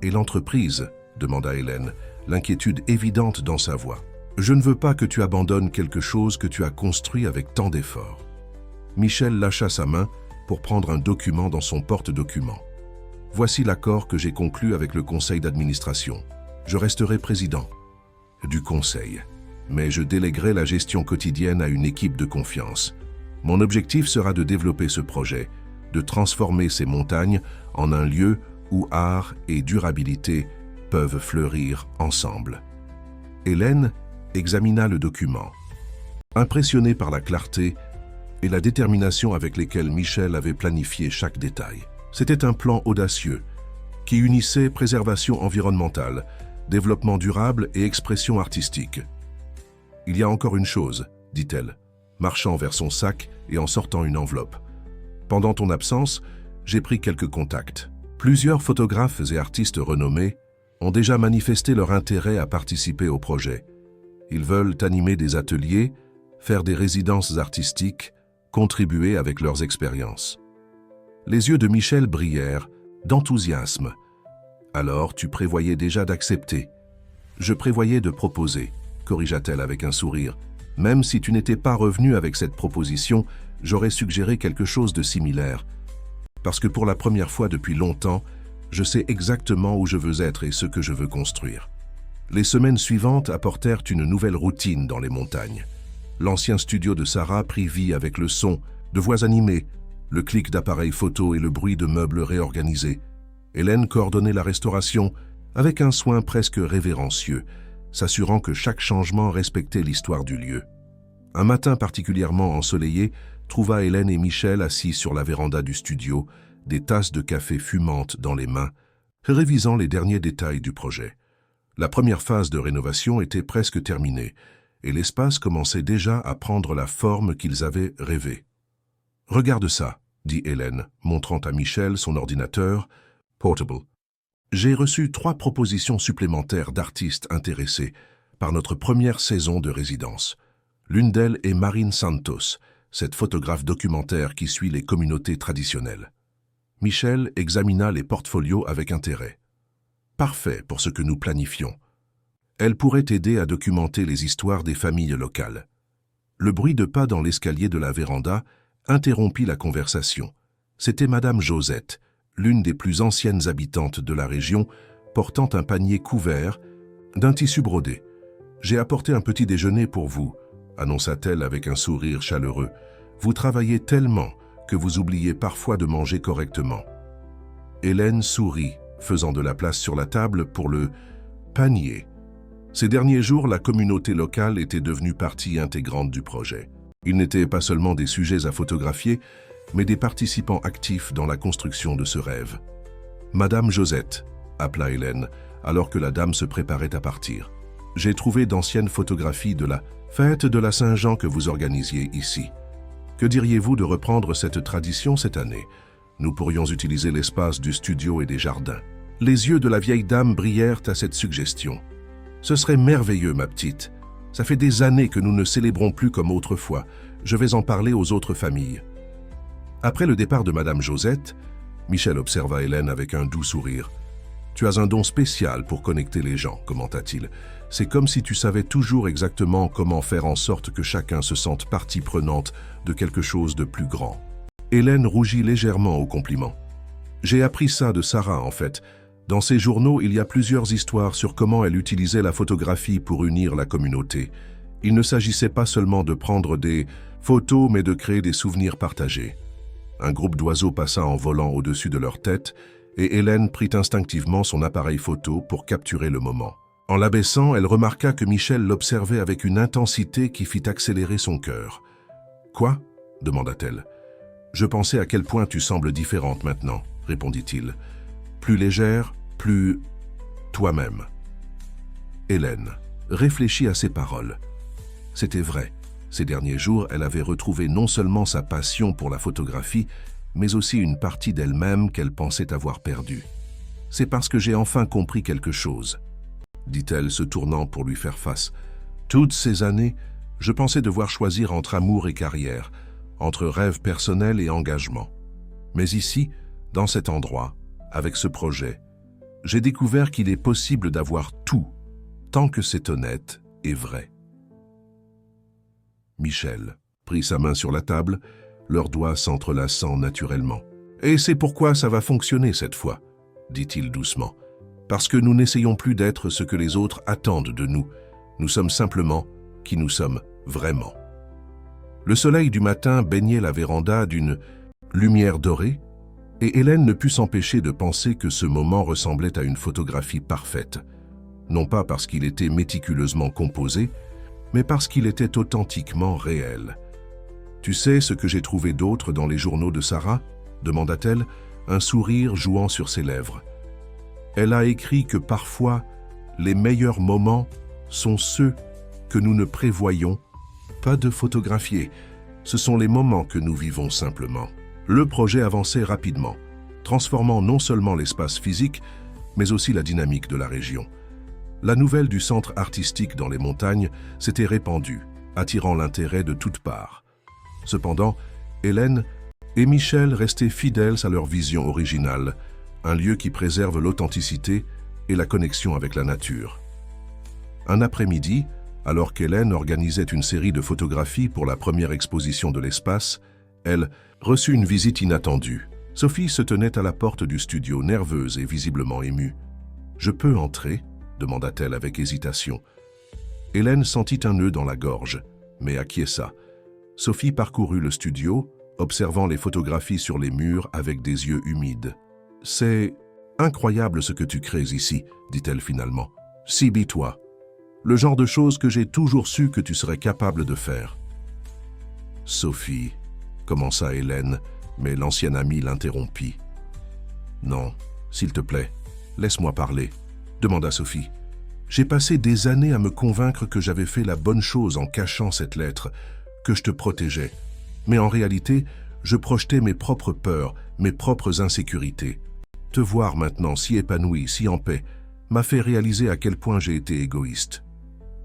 Et l'entreprise, demanda Hélène, l'inquiétude évidente dans sa voix. Je ne veux pas que tu abandonnes quelque chose que tu as construit avec tant d'efforts. Michel lâcha sa main pour prendre un document dans son porte-document. Voici l'accord que j'ai conclu avec le conseil d'administration. Je resterai président du conseil, mais je délèguerai la gestion quotidienne à une équipe de confiance. Mon objectif sera de développer ce projet, de transformer ces montagnes en un lieu où art et durabilité peuvent fleurir ensemble. Hélène examina le document, impressionnée par la clarté et la détermination avec lesquelles Michel avait planifié chaque détail. C'était un plan audacieux qui unissait préservation environnementale, développement durable et expression artistique. « Il y a encore une chose, » dit-elle, marchant vers son sac et en sortant une enveloppe. « Pendant ton absence, j'ai pris quelques contacts. Plusieurs photographes et artistes renommés ont déjà manifesté leur intérêt à participer au projet. Ils veulent animer des ateliers, faire des résidences artistiques, contribuer avec leurs expériences. » Les yeux de Michel brillèrent d'enthousiasme. « Alors, tu prévoyais déjà d'accepter. »« Je prévoyais de proposer, » corrigea-t-elle avec un sourire. « Même si tu n'étais pas revenu avec cette proposition, j'aurais suggéré quelque chose de similaire. Parce que pour la première fois depuis longtemps, je sais exactement où je veux être et ce que je veux construire. » Les semaines suivantes apportèrent une nouvelle routine dans les montagnes. L'ancien studio de Sarah prit vie avec le son de voix animées, le clic d'appareils photo et le bruit de meubles réorganisés. Hélène coordonnait la restauration avec un soin presque révérencieux, s'assurant que chaque changement respectait l'histoire du lieu. Un matin particulièrement ensoleillé trouva Hélène et Michel assis sur la véranda du studio, des tasses de café fumantes dans les mains, révisant les derniers détails du projet. La première phase de rénovation était presque terminée, et l'espace commençait déjà à prendre la forme qu'ils avaient rêvée. « Regarde ça », dit Hélène, montrant à Michel son ordinateur portable. « J'ai reçu 3 propositions supplémentaires d'artistes intéressés par notre première saison de résidence. L'une d'elles est Marine Santos, cette photographe documentaire qui suit les communautés traditionnelles. » Michel examina les portfolios avec intérêt. « Parfait pour ce que nous planifions. Elle pourrait aider à documenter les histoires des familles locales. » Le bruit de pas dans l'escalier de la véranda interrompit la conversation. C'était Madame Josette, l'une des plus anciennes habitantes de la région, portant un panier couvert d'un tissu brodé. « J'ai apporté un petit déjeuner pour vous, » annonça-t-elle avec un sourire chaleureux. « Vous travaillez tellement que vous oubliez parfois de manger correctement. » Hélène sourit, faisant de la place sur la table pour le panier. Ces derniers jours, la communauté locale était devenue partie intégrante du projet. Ils n'étaient pas seulement des sujets à photographier, mais des participants actifs dans la construction de ce rêve. « Madame Josette », appela Hélène, alors que la dame se préparait à partir. « J'ai trouvé d'anciennes photographies de la fête de la Saint-Jean que vous organisiez ici. Que diriez-vous de reprendre cette tradition cette année? Nous pourrions utiliser l'espace du studio et des jardins. » Les yeux de la vieille dame brillèrent à cette suggestion. « Ce serait merveilleux, ma petite. Ça fait des années que nous ne célébrons plus comme autrefois. Je vais en parler aux autres familles. » Après le départ de Madame Josette, Michel observa Hélène avec un doux sourire. « Tu as un don spécial pour connecter les gens, » commenta-t-il. « C'est comme si tu savais toujours exactement comment faire en sorte que chacun se sente partie prenante de quelque chose de plus grand. » Hélène rougit légèrement au compliment. « J'ai appris ça de Sarah, en fait. Dans ses journaux, il y a plusieurs histoires sur comment elle utilisait la photographie pour unir la communauté. Il ne s'agissait pas seulement de prendre des photos, mais de créer des souvenirs partagés. » Un groupe d'oiseaux passa en volant au-dessus de leur tête, et Hélène prit instinctivement son appareil photo pour capturer le moment. En l'abaissant, elle remarqua que Michel l'observait avec une intensité qui fit accélérer son cœur. « Quoi ?» demanda-t-elle. « Je pensais à quel point tu sembles différente maintenant, » répondit-il. « Plus légère, plus toi-même. » Hélène réfléchit à ces paroles. C'était vrai. Ces derniers jours, elle avait retrouvé non seulement sa passion pour la photographie, mais aussi une partie d'elle-même qu'elle pensait avoir perdue. « C'est parce que j'ai enfin compris quelque chose, » dit-elle, se tournant pour lui faire face. « Toutes ces années, je pensais devoir choisir entre amour et carrière, entre rêve personnel et engagement. Mais ici, dans cet endroit, avec ce projet, j'ai découvert qu'il est possible d'avoir tout, tant que c'est honnête et vrai. » Michel prit sa main sur la table, leurs doigts s'entrelaçant naturellement. « Et c'est pourquoi ça va fonctionner cette fois, » dit-il doucement. « Parce que nous n'essayons plus d'être ce que les autres attendent de nous. Nous sommes simplement qui nous sommes vraiment. » Le soleil du matin baignait la véranda d'une lumière dorée, et Hélène ne put s'empêcher de penser que ce moment ressemblait à une photographie parfaite, non pas parce qu'il était méticuleusement composé, mais parce qu'il était authentiquement réel. « Tu sais ce que j'ai trouvé d'autre dans les journaux de Sarah ?» demanda-t-elle, un sourire jouant sur ses lèvres. Elle a écrit que parfois, les meilleurs moments sont ceux que nous ne prévoyons pas de photographier. Ce sont les moments que nous vivons simplement. Le projet avançait rapidement, transformant non seulement l'espace physique, mais aussi la dynamique de la région. La nouvelle du centre artistique dans les montagnes s'était répandue, attirant l'intérêt de toutes parts. Cependant, Hélène et Michel restaient fidèles à leur vision originale, un lieu qui préserve l'authenticité et la connexion avec la nature. Un après-midi, alors qu'Hélène organisait une série de photographies pour la première exposition de l'espace, elle reçut une visite inattendue. Sophie se tenait à la porte du studio, nerveuse et visiblement émue. « Je peux entrer ?» demanda-t-elle avec hésitation. Hélène sentit un nœud dans la gorge, mais acquiesça. Sophie parcourut le studio, observant les photographies sur les murs avec des yeux humides. « C'est Incroyable ce que tu crées ici, dit-elle finalement. Sibi-toi. Le genre de choses que j'ai toujours su que tu serais capable de faire. Sophie, commença Hélène, mais l'ancienne amie l'interrompit. Non, s'il te plaît, laisse-moi parler, demanda Sophie. J'ai passé des années à me convaincre que j'avais fait la bonne chose en cachant cette lettre, que je te protégeais. Mais en réalité, je projetais mes propres peurs, mes propres insécurités. Te voir maintenant si épanouie, si en paix, m'a fait réaliser à quel point j'ai été égoïste.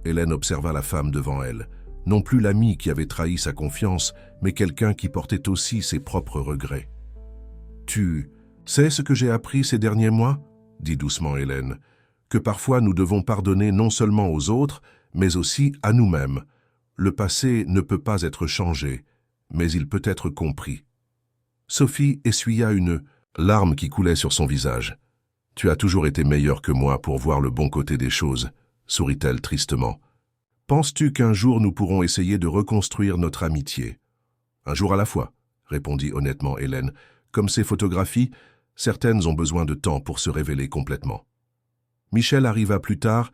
Hélène observa la femme devant elle, non plus l'ami qui avait trahi sa confiance, mais quelqu'un qui portait aussi ses propres regrets. « Tu sais ce que j'ai appris ces derniers mois ?» dit doucement Hélène, « que parfois nous devons pardonner non seulement aux autres, mais aussi à nous-mêmes. Le passé ne peut pas être changé, mais il peut être compris. » Sophie essuya une larme qui coulait sur son visage. « Tu as toujours été meilleure que moi pour voir le bon côté des choses, » sourit-elle tristement. « Penses-tu qu'un jour nous pourrons essayer de reconstruire notre amitié ?»« Un jour à la fois, » répondit honnêtement Hélène. « Comme ces photographies, certaines ont besoin de temps pour se révéler complètement. » Michel arriva plus tard,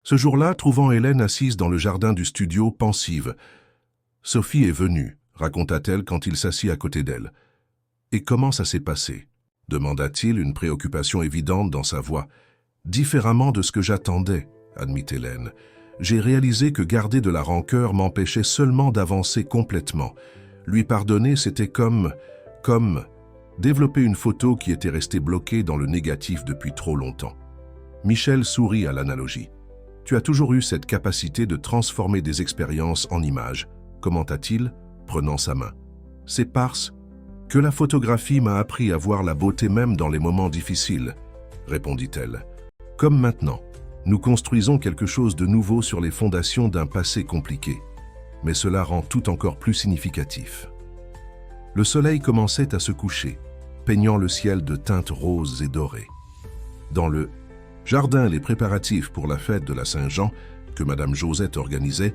ce jour-là trouvant Hélène assise dans le jardin du studio, pensive. « Sophie est venue, » raconta-t-elle quand il s'assit à côté d'elle. « Et comment ça s'est passé ?» demanda-t-il, une préoccupation évidente dans sa voix. « Différemment de ce que j'attendais, » admit Hélène. « J'ai réalisé que garder de la rancœur m'empêchait seulement d'avancer complètement. Lui pardonner, c'était comme développer une photo qui était restée bloquée dans le négatif depuis trop longtemps. » Michel sourit à l'analogie. « Tu as toujours eu cette capacité de transformer des expériences en images, » commenta-t-il, prenant sa main. « C'est parce que la photographie m'a appris à voir la beauté même dans les moments difficiles, » répondit-elle. « Comme maintenant, nous construisons quelque chose de nouveau sur les fondations d'un passé compliqué, mais cela rend tout encore plus significatif. » Le soleil commençait à se coucher, peignant le ciel de teintes roses et dorées. Dans le jardin, les préparatifs pour la fête de la Saint-Jean, que Madame Josette organisait,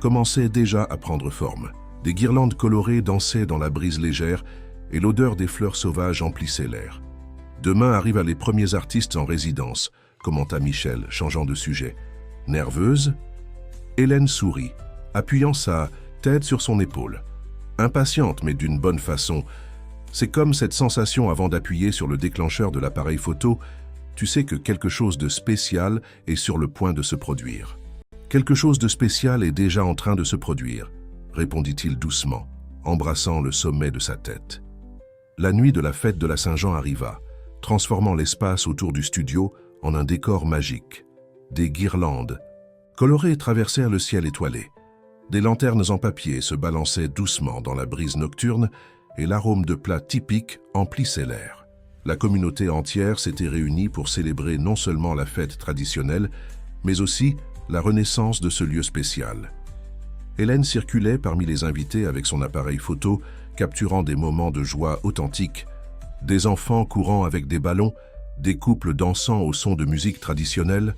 commençaient déjà à prendre forme. Des guirlandes colorées dansaient dans la brise légère et l'odeur des fleurs sauvages emplissait l'air. « Demain arrivent les premiers artistes en résidence », commenta Michel, changeant de sujet. « Nerveuse ?» Hélène sourit, appuyant sa tête sur son épaule. Impatiente, mais d'une bonne façon. C'est comme cette sensation avant d'appuyer sur le déclencheur de l'appareil photo, tu sais que quelque chose de spécial est sur le point de se produire. Quelque chose de spécial est déjà en train de se produire, répondit-il doucement, embrassant le sommet de sa tête. La nuit de la fête de la Saint-Jean arriva, transformant l'espace autour du studio en un décor magique. Des guirlandes colorées traversèrent le ciel étoilé. Des lanternes en papier se balançaient doucement dans la brise nocturne et l'arôme de plats typiques emplissait l'air. La communauté entière s'était réunie pour célébrer non seulement la fête traditionnelle, mais aussi la renaissance de ce lieu spécial. Hélène circulait parmi les invités avec son appareil photo, capturant des moments de joie authentiques, des enfants courant avec des ballons, des couples dansant au son de musique traditionnelle,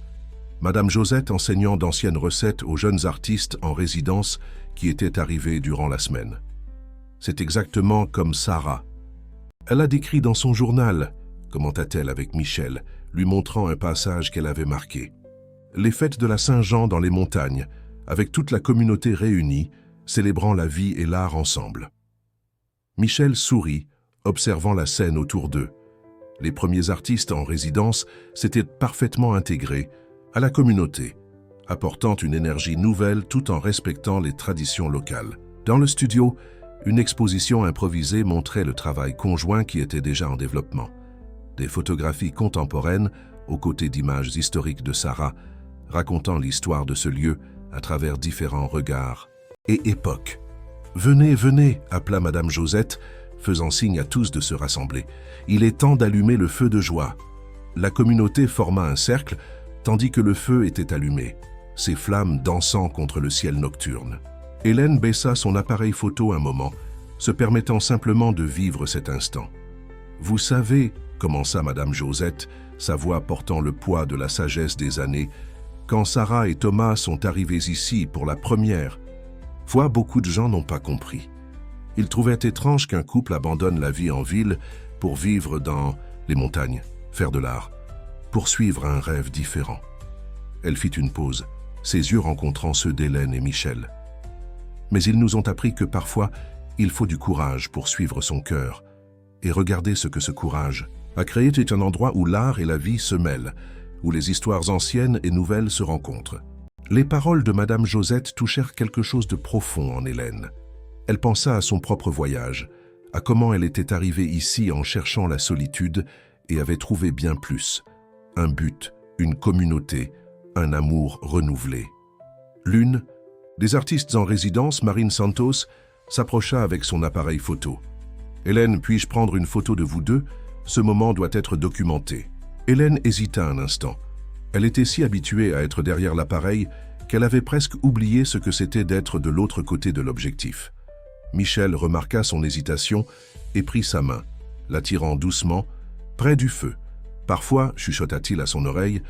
Madame Josette enseignant d'anciennes recettes aux jeunes artistes en résidence qui étaient arrivés durant la semaine. C'est exactement comme Sarah. Elle a décrit dans son journal, commenta-t-elle avec Michel, lui montrant un passage qu'elle avait marqué. Les fêtes de la Saint-Jean dans les montagnes, avec toute la communauté réunie, célébrant la vie et l'art ensemble. Michel sourit, observant la scène autour d'eux. Les premiers artistes en résidence s'étaient parfaitement intégrés à la communauté, apportant une énergie nouvelle tout en respectant les traditions locales. Dans le studio, une exposition improvisée montrait le travail conjoint qui était déjà en développement. Des photographies contemporaines, aux côtés d'images historiques de Sarah, racontant l'histoire de ce lieu à travers différents regards et époques. « Venez, venez !» appela Madame Josette, faisant signe à tous de se rassembler. « Il est temps d'allumer le feu de joie. » La communauté forma un cercle, tandis que le feu était allumé, ses flammes dansant contre le ciel nocturne. Hélène baissa son appareil photo un moment, se permettant simplement de vivre cet instant. « Vous savez, » commença Madame Josette, sa voix portant le poids de la sagesse des années, « quand Sarah et Thomas sont arrivés ici pour la première fois, beaucoup de gens n'ont pas compris. Ils trouvaient étrange qu'un couple abandonne la vie en ville pour vivre dans les montagnes. faire de l'art, poursuivre un rêve différent. Elle fit une pause, ses yeux rencontrant ceux d'Hélène et Michel. Mais ils nous ont appris que parfois, il faut du courage pour suivre son cœur. Et regardez ce que ce courage a créé est un endroit où l'art et la vie se mêlent, où les histoires anciennes et nouvelles se rencontrent. Les paroles de Madame Josette touchèrent quelque chose de profond en Hélène. Elle pensa à son propre voyage, à comment elle était arrivée ici en cherchant la solitude et avait trouvé bien plus. Un but, une communauté, un amour renouvelé. L'une des artistes en résidence, Marine Santos, s'approcha avec son appareil photo. « Hélène, puis-je prendre une photo de vous deux? Ce moment doit être documenté. » Hélène hésita un instant. Elle était si habituée à être derrière l'appareil qu'elle avait presque oublié ce que c'était d'être de l'autre côté de l'objectif. Michel remarqua son hésitation et prit sa main, l'attirant doucement, près du feu. « Parfois, chuchota-t-il à son oreille,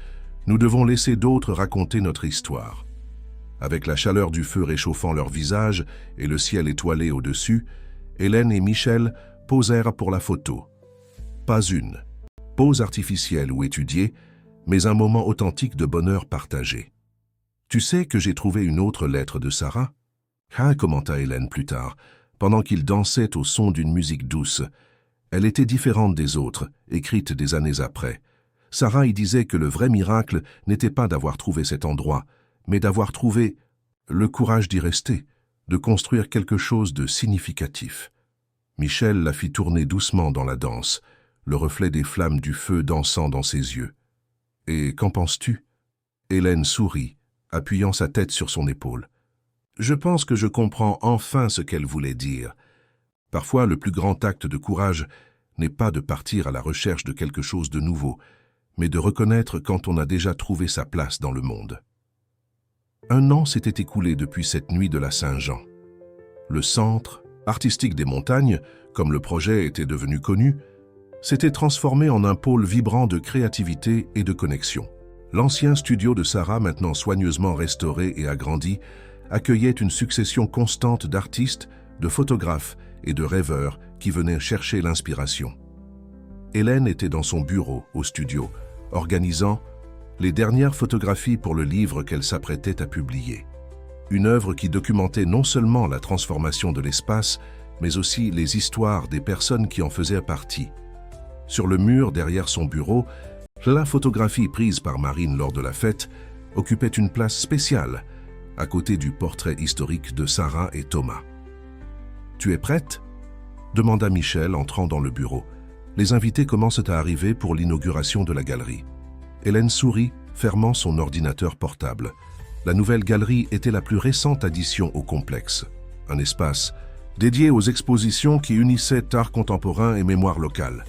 nous devons laisser d'autres raconter notre histoire. » Avec la chaleur du feu réchauffant leur visage et le ciel étoilé au-dessus, Hélène et Michel posèrent pour la photo. Pas une pose artificielle ou étudiée, mais un moment authentique de bonheur partagé. « Tu sais que j'ai trouvé une autre lettre de Sarah ?» « Ah » commenta Hélène plus tard, pendant qu'ils dansaient au son d'une musique douce. Elle était différente des autres, écrite des années après. Sarah y disait que le vrai miracle n'était pas d'avoir trouvé cet endroit, mais d'avoir trouvé le courage d'y rester, de construire quelque chose de significatif. Michel la fit tourner doucement dans la danse, le reflet des flammes du feu dansant dans ses yeux. « Et qu'en penses-tu » Hélène sourit, appuyant sa tête sur son épaule. « Je pense que je comprends enfin ce qu'elle voulait dire. Parfois, le plus grand acte de courage n'est pas de partir à la recherche de quelque chose de nouveau, mais de reconnaître quand on a déjà trouvé sa place dans le monde. » Un an s'était écoulé depuis cette nuit de la Saint-Jean. Le centre artistique des montagnes, comme le projet était devenu connu, s'était transformé en un pôle vibrant de créativité et de connexion. L'ancien studio de Sarah, maintenant soigneusement restauré et agrandi, accueillait une succession constante d'artistes, de photographes et de rêveurs qui venaient chercher l'inspiration. Hélène était dans son bureau au studio, organisant les dernières photographies pour le livre qu'elle s'apprêtait à publier. Une œuvre qui documentait non seulement la transformation de l'espace, mais aussi les histoires des personnes qui en faisaient partie. Sur le mur derrière son bureau, la photographie prise par Marine lors de la fête occupait une place spéciale, à côté du portrait historique de Sarah et Thomas. « Tu es prête ?» demanda Michel, entrant dans le bureau. Les invités commencent à arriver pour l'inauguration de la galerie. Hélène sourit, fermant son ordinateur portable. La nouvelle galerie était la plus récente addition au complexe. Un espace dédié aux expositions qui unissaient art contemporain et mémoire locale.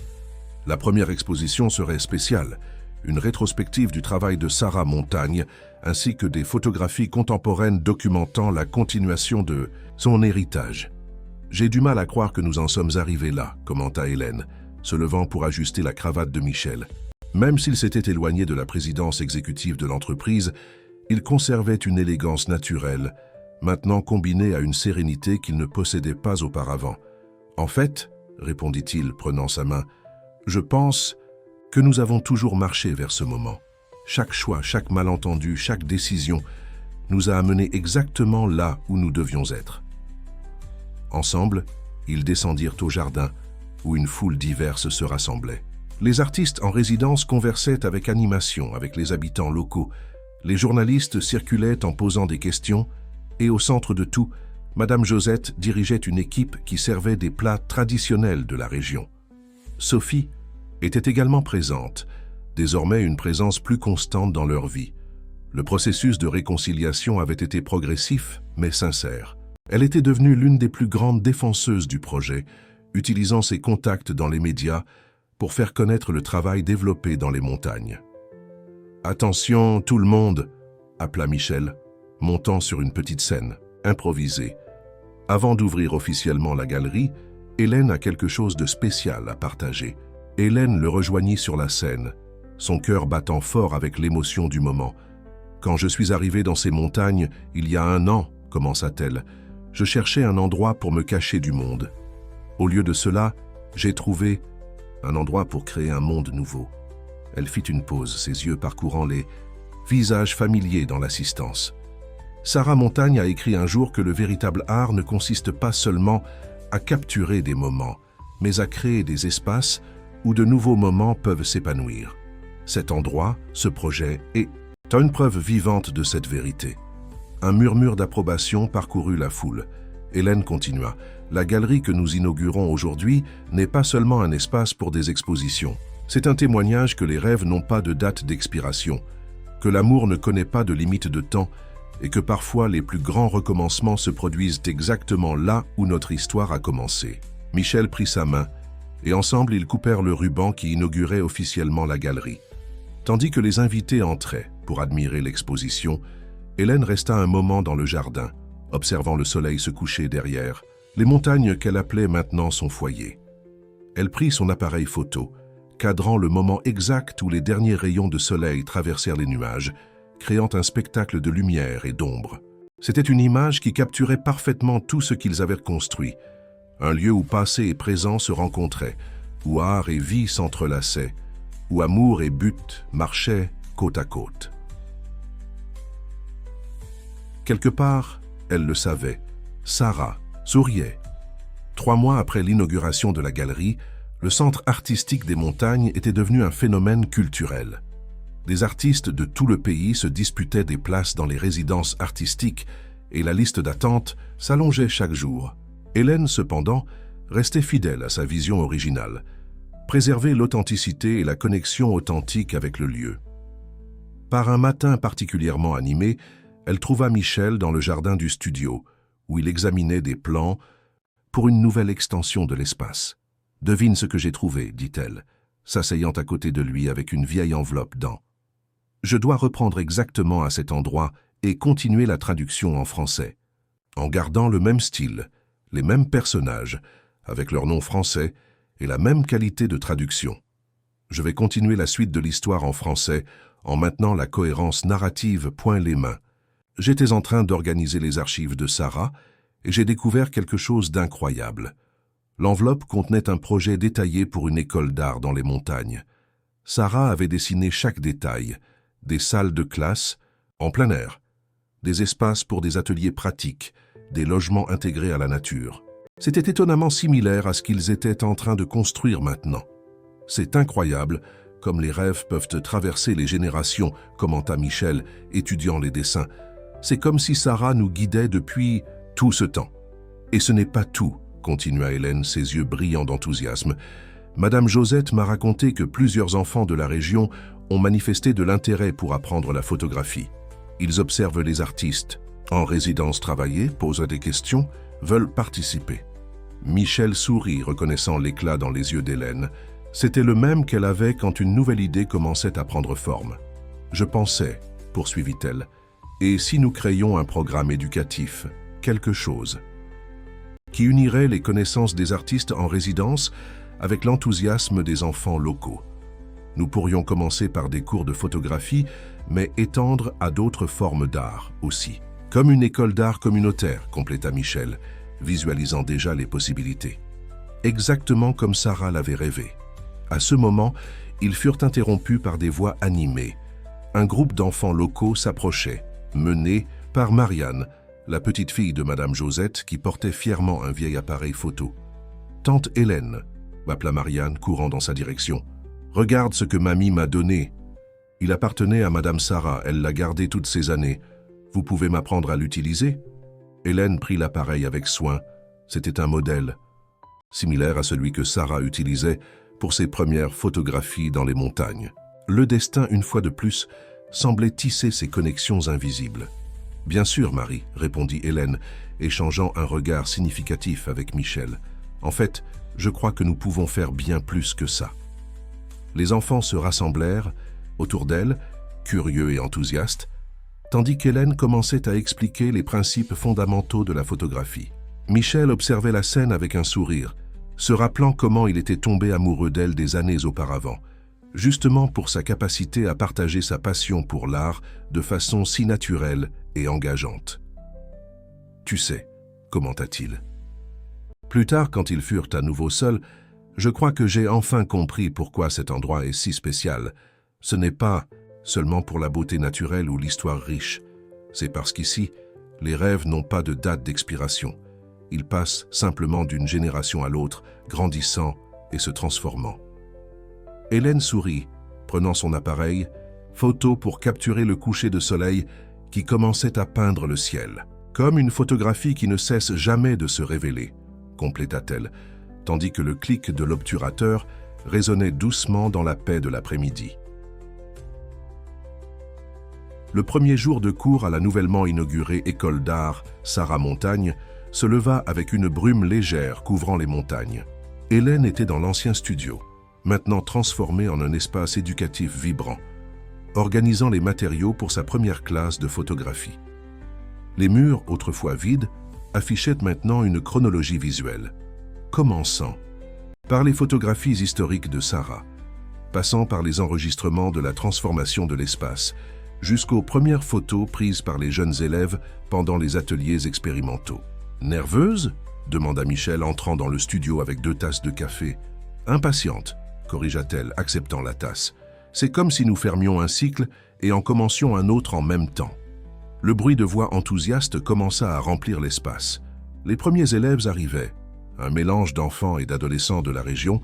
La première exposition serait spéciale, une rétrospective du travail de Sarah Montagne, ainsi que des photographies contemporaines documentant la continuation de son héritage. « J'ai du mal à croire que nous en sommes arrivés là », commenta Hélène, se levant pour ajuster la cravate de Michel. Même s'il s'était éloigné de la présidence exécutive de l'entreprise, il conservait une élégance naturelle, maintenant combinée à une sérénité qu'il ne possédait pas auparavant. « En fait, » répondit-il, prenant sa main, « je pense que nous avons toujours marché vers ce moment. Chaque choix, chaque malentendu, chaque décision nous a amenés exactement là où nous devions être. » Ensemble, ils descendirent au jardin, où une foule diverse se rassemblait. Les artistes en résidence conversaient avec animation avec les habitants locaux. Les journalistes circulaient en posant des questions, et au centre de tout, Madame Josette dirigeait une équipe qui servait des plats traditionnels de la région. Sophie était également présente, désormais une présence plus constante dans leur vie. Le processus de réconciliation avait été progressif, mais sincère. Elle était devenue l'une des plus grandes défenseuses du projet, utilisant ses contacts dans les médias pour faire connaître le travail développé dans les montagnes. « Attention, tout le monde !» appela Michel, montant sur une petite scène, improvisée. Avant d'ouvrir officiellement la galerie, Hélène a quelque chose de spécial à partager. Hélène le rejoignit sur la scène, son cœur battant fort avec l'émotion du moment. « Quand je suis arrivée dans ces montagnes, il y a 1 an, commença-t-elle, je cherchais un endroit pour me cacher du monde. Au lieu de cela, j'ai trouvé un endroit pour créer un monde nouveau. Elle fit une pause, ses yeux parcourant les visages familiers dans l'assistance. Sarah Montagne a écrit un jour que le véritable art ne consiste pas seulement à capturer des moments, mais à créer des espaces où de nouveaux moments peuvent s'épanouir. Cet endroit, ce projet, est une preuve vivante de cette vérité. Un murmure d'approbation parcourut la foule. Hélène continua. La galerie que nous inaugurons aujourd'hui n'est pas seulement un espace pour des expositions. C'est un témoignage que les rêves n'ont pas de date d'expiration, que l'amour ne connaît pas de limite de temps et que parfois les plus grands recommencements se produisent exactement là où notre histoire a commencé. Michel prit sa main et ensemble ils coupèrent le ruban qui inaugurait officiellement la galerie. Tandis que les invités entraient pour admirer l'exposition, Hélène resta un moment dans le jardin, observant le soleil se coucher derrière les montagnes qu'elle appelait maintenant son foyer. Elle prit son appareil photo, cadrant le moment exact où les derniers rayons de soleil traversèrent les nuages, créant un spectacle de lumière et d'ombre. C'était une image qui capturait parfaitement tout ce qu'ils avaient construit, un lieu où passé et présent se rencontraient, où art et vie s'entrelaçaient, où amour et but marchaient côte à côte. Quelque part, elle le savait, Sarah souriait. 3 mois après l'inauguration de la galerie, le centre artistique des montagnes était devenu un phénomène culturel. Des artistes de tout le pays se disputaient des places dans les résidences artistiques et la liste d'attente s'allongeait chaque jour. Hélène, cependant, restait fidèle à sa vision originale, préserver l'authenticité et la connexion authentique avec le lieu. Par un matin particulièrement animé, elle trouva Michel dans le jardin du studio, où il examinait des plans pour une nouvelle extension de l'espace. « Devine ce que j'ai trouvé, dit-elle, s'asseyant à côté de lui avec une vieille enveloppe dans. Je dois reprendre exactement à cet endroit et continuer la traduction en français, en gardant le même style, les mêmes personnages, avec leur nom français et la même qualité de traduction. Je vais continuer la suite de l'histoire en français en maintenant la cohérence narrative point les mains. J'étais en train d'organiser les archives de Sarah et j'ai découvert quelque chose d'incroyable. L'enveloppe contenait un projet détaillé pour une école d'art dans les montagnes. Sarah avait dessiné chaque détail, des salles de classe, en plein air, des espaces pour des ateliers pratiques, des logements intégrés à la nature. C'était étonnamment similaire à ce qu'ils étaient en train de construire maintenant. C'est incroyable, comme les rêves peuvent traverser les générations, commenta Michel, étudiant les dessins. C'est comme si Sarah nous guidait depuis tout ce temps. Et ce n'est pas tout, continua Hélène, ses yeux brillants d'enthousiasme. Madame Josette m'a raconté que plusieurs enfants de la région ont manifesté de l'intérêt pour apprendre la photographie. Ils observent les artistes, en résidence travailler, posent des questions, veulent participer. Michel sourit, reconnaissant l'éclat dans les yeux d'Hélène. C'était le même qu'elle avait quand une nouvelle idée commençait à prendre forme. Je pensais, poursuivit-elle, et si nous créions un programme éducatif, quelque chose qui unirait les connaissances des artistes en résidence avec l'enthousiasme des enfants locaux. Nous pourrions commencer par des cours de photographie, mais étendre à d'autres formes d'art aussi. Comme une école d'art communautaire, compléta Michel, visualisant déjà les possibilités. Exactement comme Sarah l'avait rêvé. À ce moment, ils furent interrompus par des voix animées. Un groupe d'enfants locaux s'approchait, mené par Marianne, la petite fille de Madame Josette qui portait fièrement un vieil appareil photo. « Tante Hélène », m'appela Marianne, courant dans sa direction. « Regarde ce que mamie m'a donné. Il appartenait à Madame Sarah, elle l'a gardé toutes ces années. Vous pouvez m'apprendre à l'utiliser ?» Hélène prit l'appareil avec soin. C'était un modèle, similaire à celui que Sarah utilisait pour ses premières photographies dans les montagnes. Le destin, une fois de plus, semblait tisser ces connexions invisibles. « Bien sûr, Marie, » répondit Hélène, échangeant un regard significatif avec Michel. « En fait, je crois que nous pouvons faire bien plus que ça. » Les enfants se rassemblèrent autour d'elle, curieux et enthousiastes, tandis qu'Hélène commençait à expliquer les principes fondamentaux de la photographie. Michel observait la scène avec un sourire, se rappelant comment il était tombé amoureux d'elle des années auparavant, justement pour sa capacité à partager sa passion pour l'art de façon si naturelle et engageante. « Tu sais », commenta-t-il. Plus tard, quand ils furent à nouveau seuls, « Je crois que j'ai enfin compris pourquoi cet endroit est si spécial. Ce n'est pas seulement pour la beauté naturelle ou l'histoire riche. C'est parce qu'ici, les rêves n'ont pas de date d'expiration. Ils passent simplement d'une génération à l'autre, grandissant et se transformant. Hélène sourit, prenant son appareil, photo pour capturer le coucher de soleil qui commençait à peindre le ciel. Comme une photographie qui ne cesse jamais de se révéler, compléta-t-elle, tandis que le clic de l'obturateur résonnait doucement dans la paix de l'après-midi. Le premier jour de cours à la nouvellement inaugurée école d'art Sarah Montagne se leva avec une brume légère couvrant les montagnes. Hélène était dans l'ancien studio, maintenant transformé en un espace éducatif vibrant, organisant les matériaux pour sa première classe de photographie. Les murs, autrefois vides, affichaient maintenant une chronologie visuelle, commençant par les photographies historiques de Sarah, passant par les enregistrements de la transformation de l'espace, jusqu'aux premières photos prises par les jeunes élèves pendant les ateliers expérimentaux. « Nerveuse ?» demanda Michel entrant dans le studio avec 2 tasses de café. « Impatiente », corrigea-t-elle, acceptant la tasse. « C'est comme si nous fermions un cycle et en commencions un autre en même temps. » Le bruit de voix enthousiaste commença à remplir l'espace. Les premiers élèves arrivaient, un mélange d'enfants et d'adolescents de la région,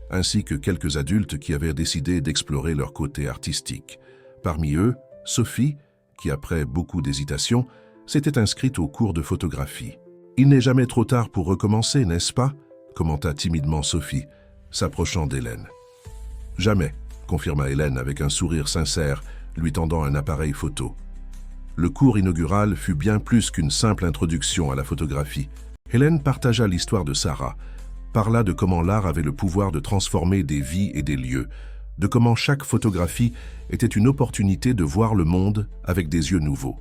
ainsi que quelques adultes qui avaient décidé d'explorer leur côté artistique. Parmi eux, Sophie, qui après beaucoup d'hésitation, s'était inscrite au cours de photographie. « Il n'est jamais trop tard pour recommencer, n'est-ce pas ?» commenta timidement Sophie, s'approchant d'Hélène. « Jamais », confirma Hélène avec un sourire sincère, lui tendant un appareil photo. Le cours inaugural fut bien plus qu'une simple introduction à la photographie. Hélène partagea l'histoire de Sarah, parla de comment l'art avait le pouvoir de transformer des vies et des lieux, de comment chaque photographie était une opportunité de voir le monde avec des yeux nouveaux.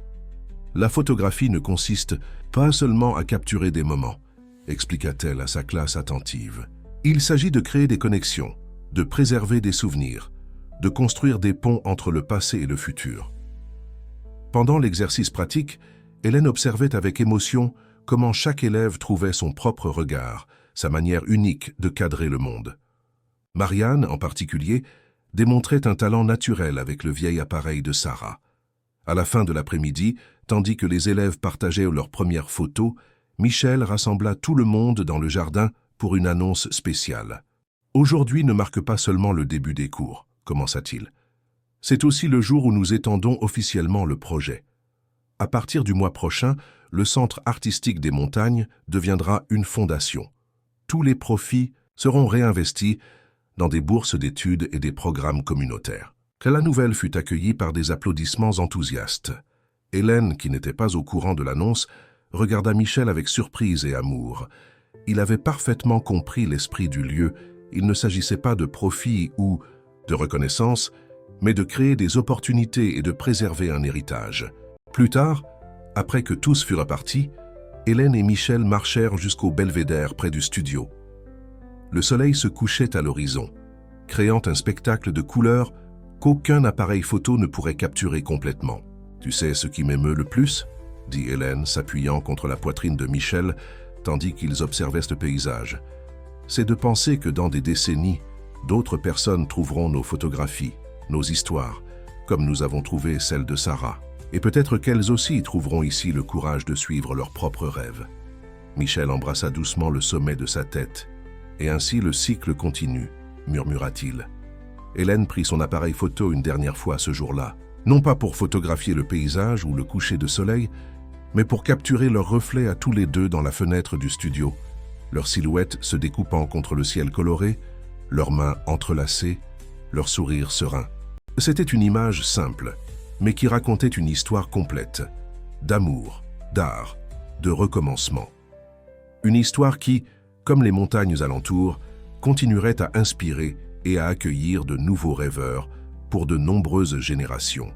La photographie ne consiste pas seulement à capturer des moments, expliqua-t-elle à sa classe attentive. Il s'agit de créer des connexions, de préserver des souvenirs, de construire des ponts entre le passé et le futur. Pendant l'exercice pratique, Hélène observait avec émotion comment chaque élève trouvait son propre regard, sa manière unique de cadrer le monde. Marianne, en particulier, démontrait un talent naturel avec le vieil appareil de Sarah. À la fin de l'après-midi, tandis que les élèves partageaient leurs premières photos, Michel rassembla tout le monde dans le jardin pour une annonce spéciale. « Aujourd'hui ne marque pas seulement le début des cours », commença-t-il. « C'est aussi le jour où nous étendons officiellement le projet. À partir du mois prochain, le Centre artistique des montagnes deviendra une fondation. Tous les profits seront réinvestis dans des bourses d'études et des programmes communautaires. » La nouvelle fut accueillie par des applaudissements enthousiastes. Hélène, qui n'était pas au courant de l'annonce, regarda Michel avec surprise et amour. Il avait parfaitement compris l'esprit du lieu. Il ne s'agissait pas de profit ou de reconnaissance, mais de créer des opportunités et de préserver un héritage. Plus tard, après que tous furent partis, Hélène et Michel marchèrent jusqu'au belvédère près du studio. Le soleil se couchait à l'horizon, créant un spectacle de couleurs qu'aucun appareil photo ne pourrait capturer complètement. « Tu sais ce qui m'émeut le plus ?» dit Hélène, s'appuyant contre la poitrine de Michel, tandis qu'ils observaient ce paysage. « C'est de penser que dans des décennies, d'autres personnes trouveront nos photographies, nos histoires, comme nous avons trouvé celle de Sarah. Et peut-être qu'elles aussi trouveront ici le courage de suivre leurs propres rêves. » Michel embrassa doucement le sommet de sa tête. « Et ainsi le cycle continue, » murmura-t-il. Hélène prit son appareil photo une dernière fois ce jour-là, non pas pour photographier le paysage ou le coucher de soleil, mais pour capturer leur reflet à tous les deux dans la fenêtre du studio, leurs silhouettes se découpant contre le ciel coloré, leurs mains entrelacées, leur sourire serein. C'était une image simple, mais qui racontait une histoire complète, d'amour, d'art, de recommencement. Une histoire qui, comme les montagnes alentours, continuerait à inspirer et à accueillir de nouveaux rêveurs pour de nombreuses générations.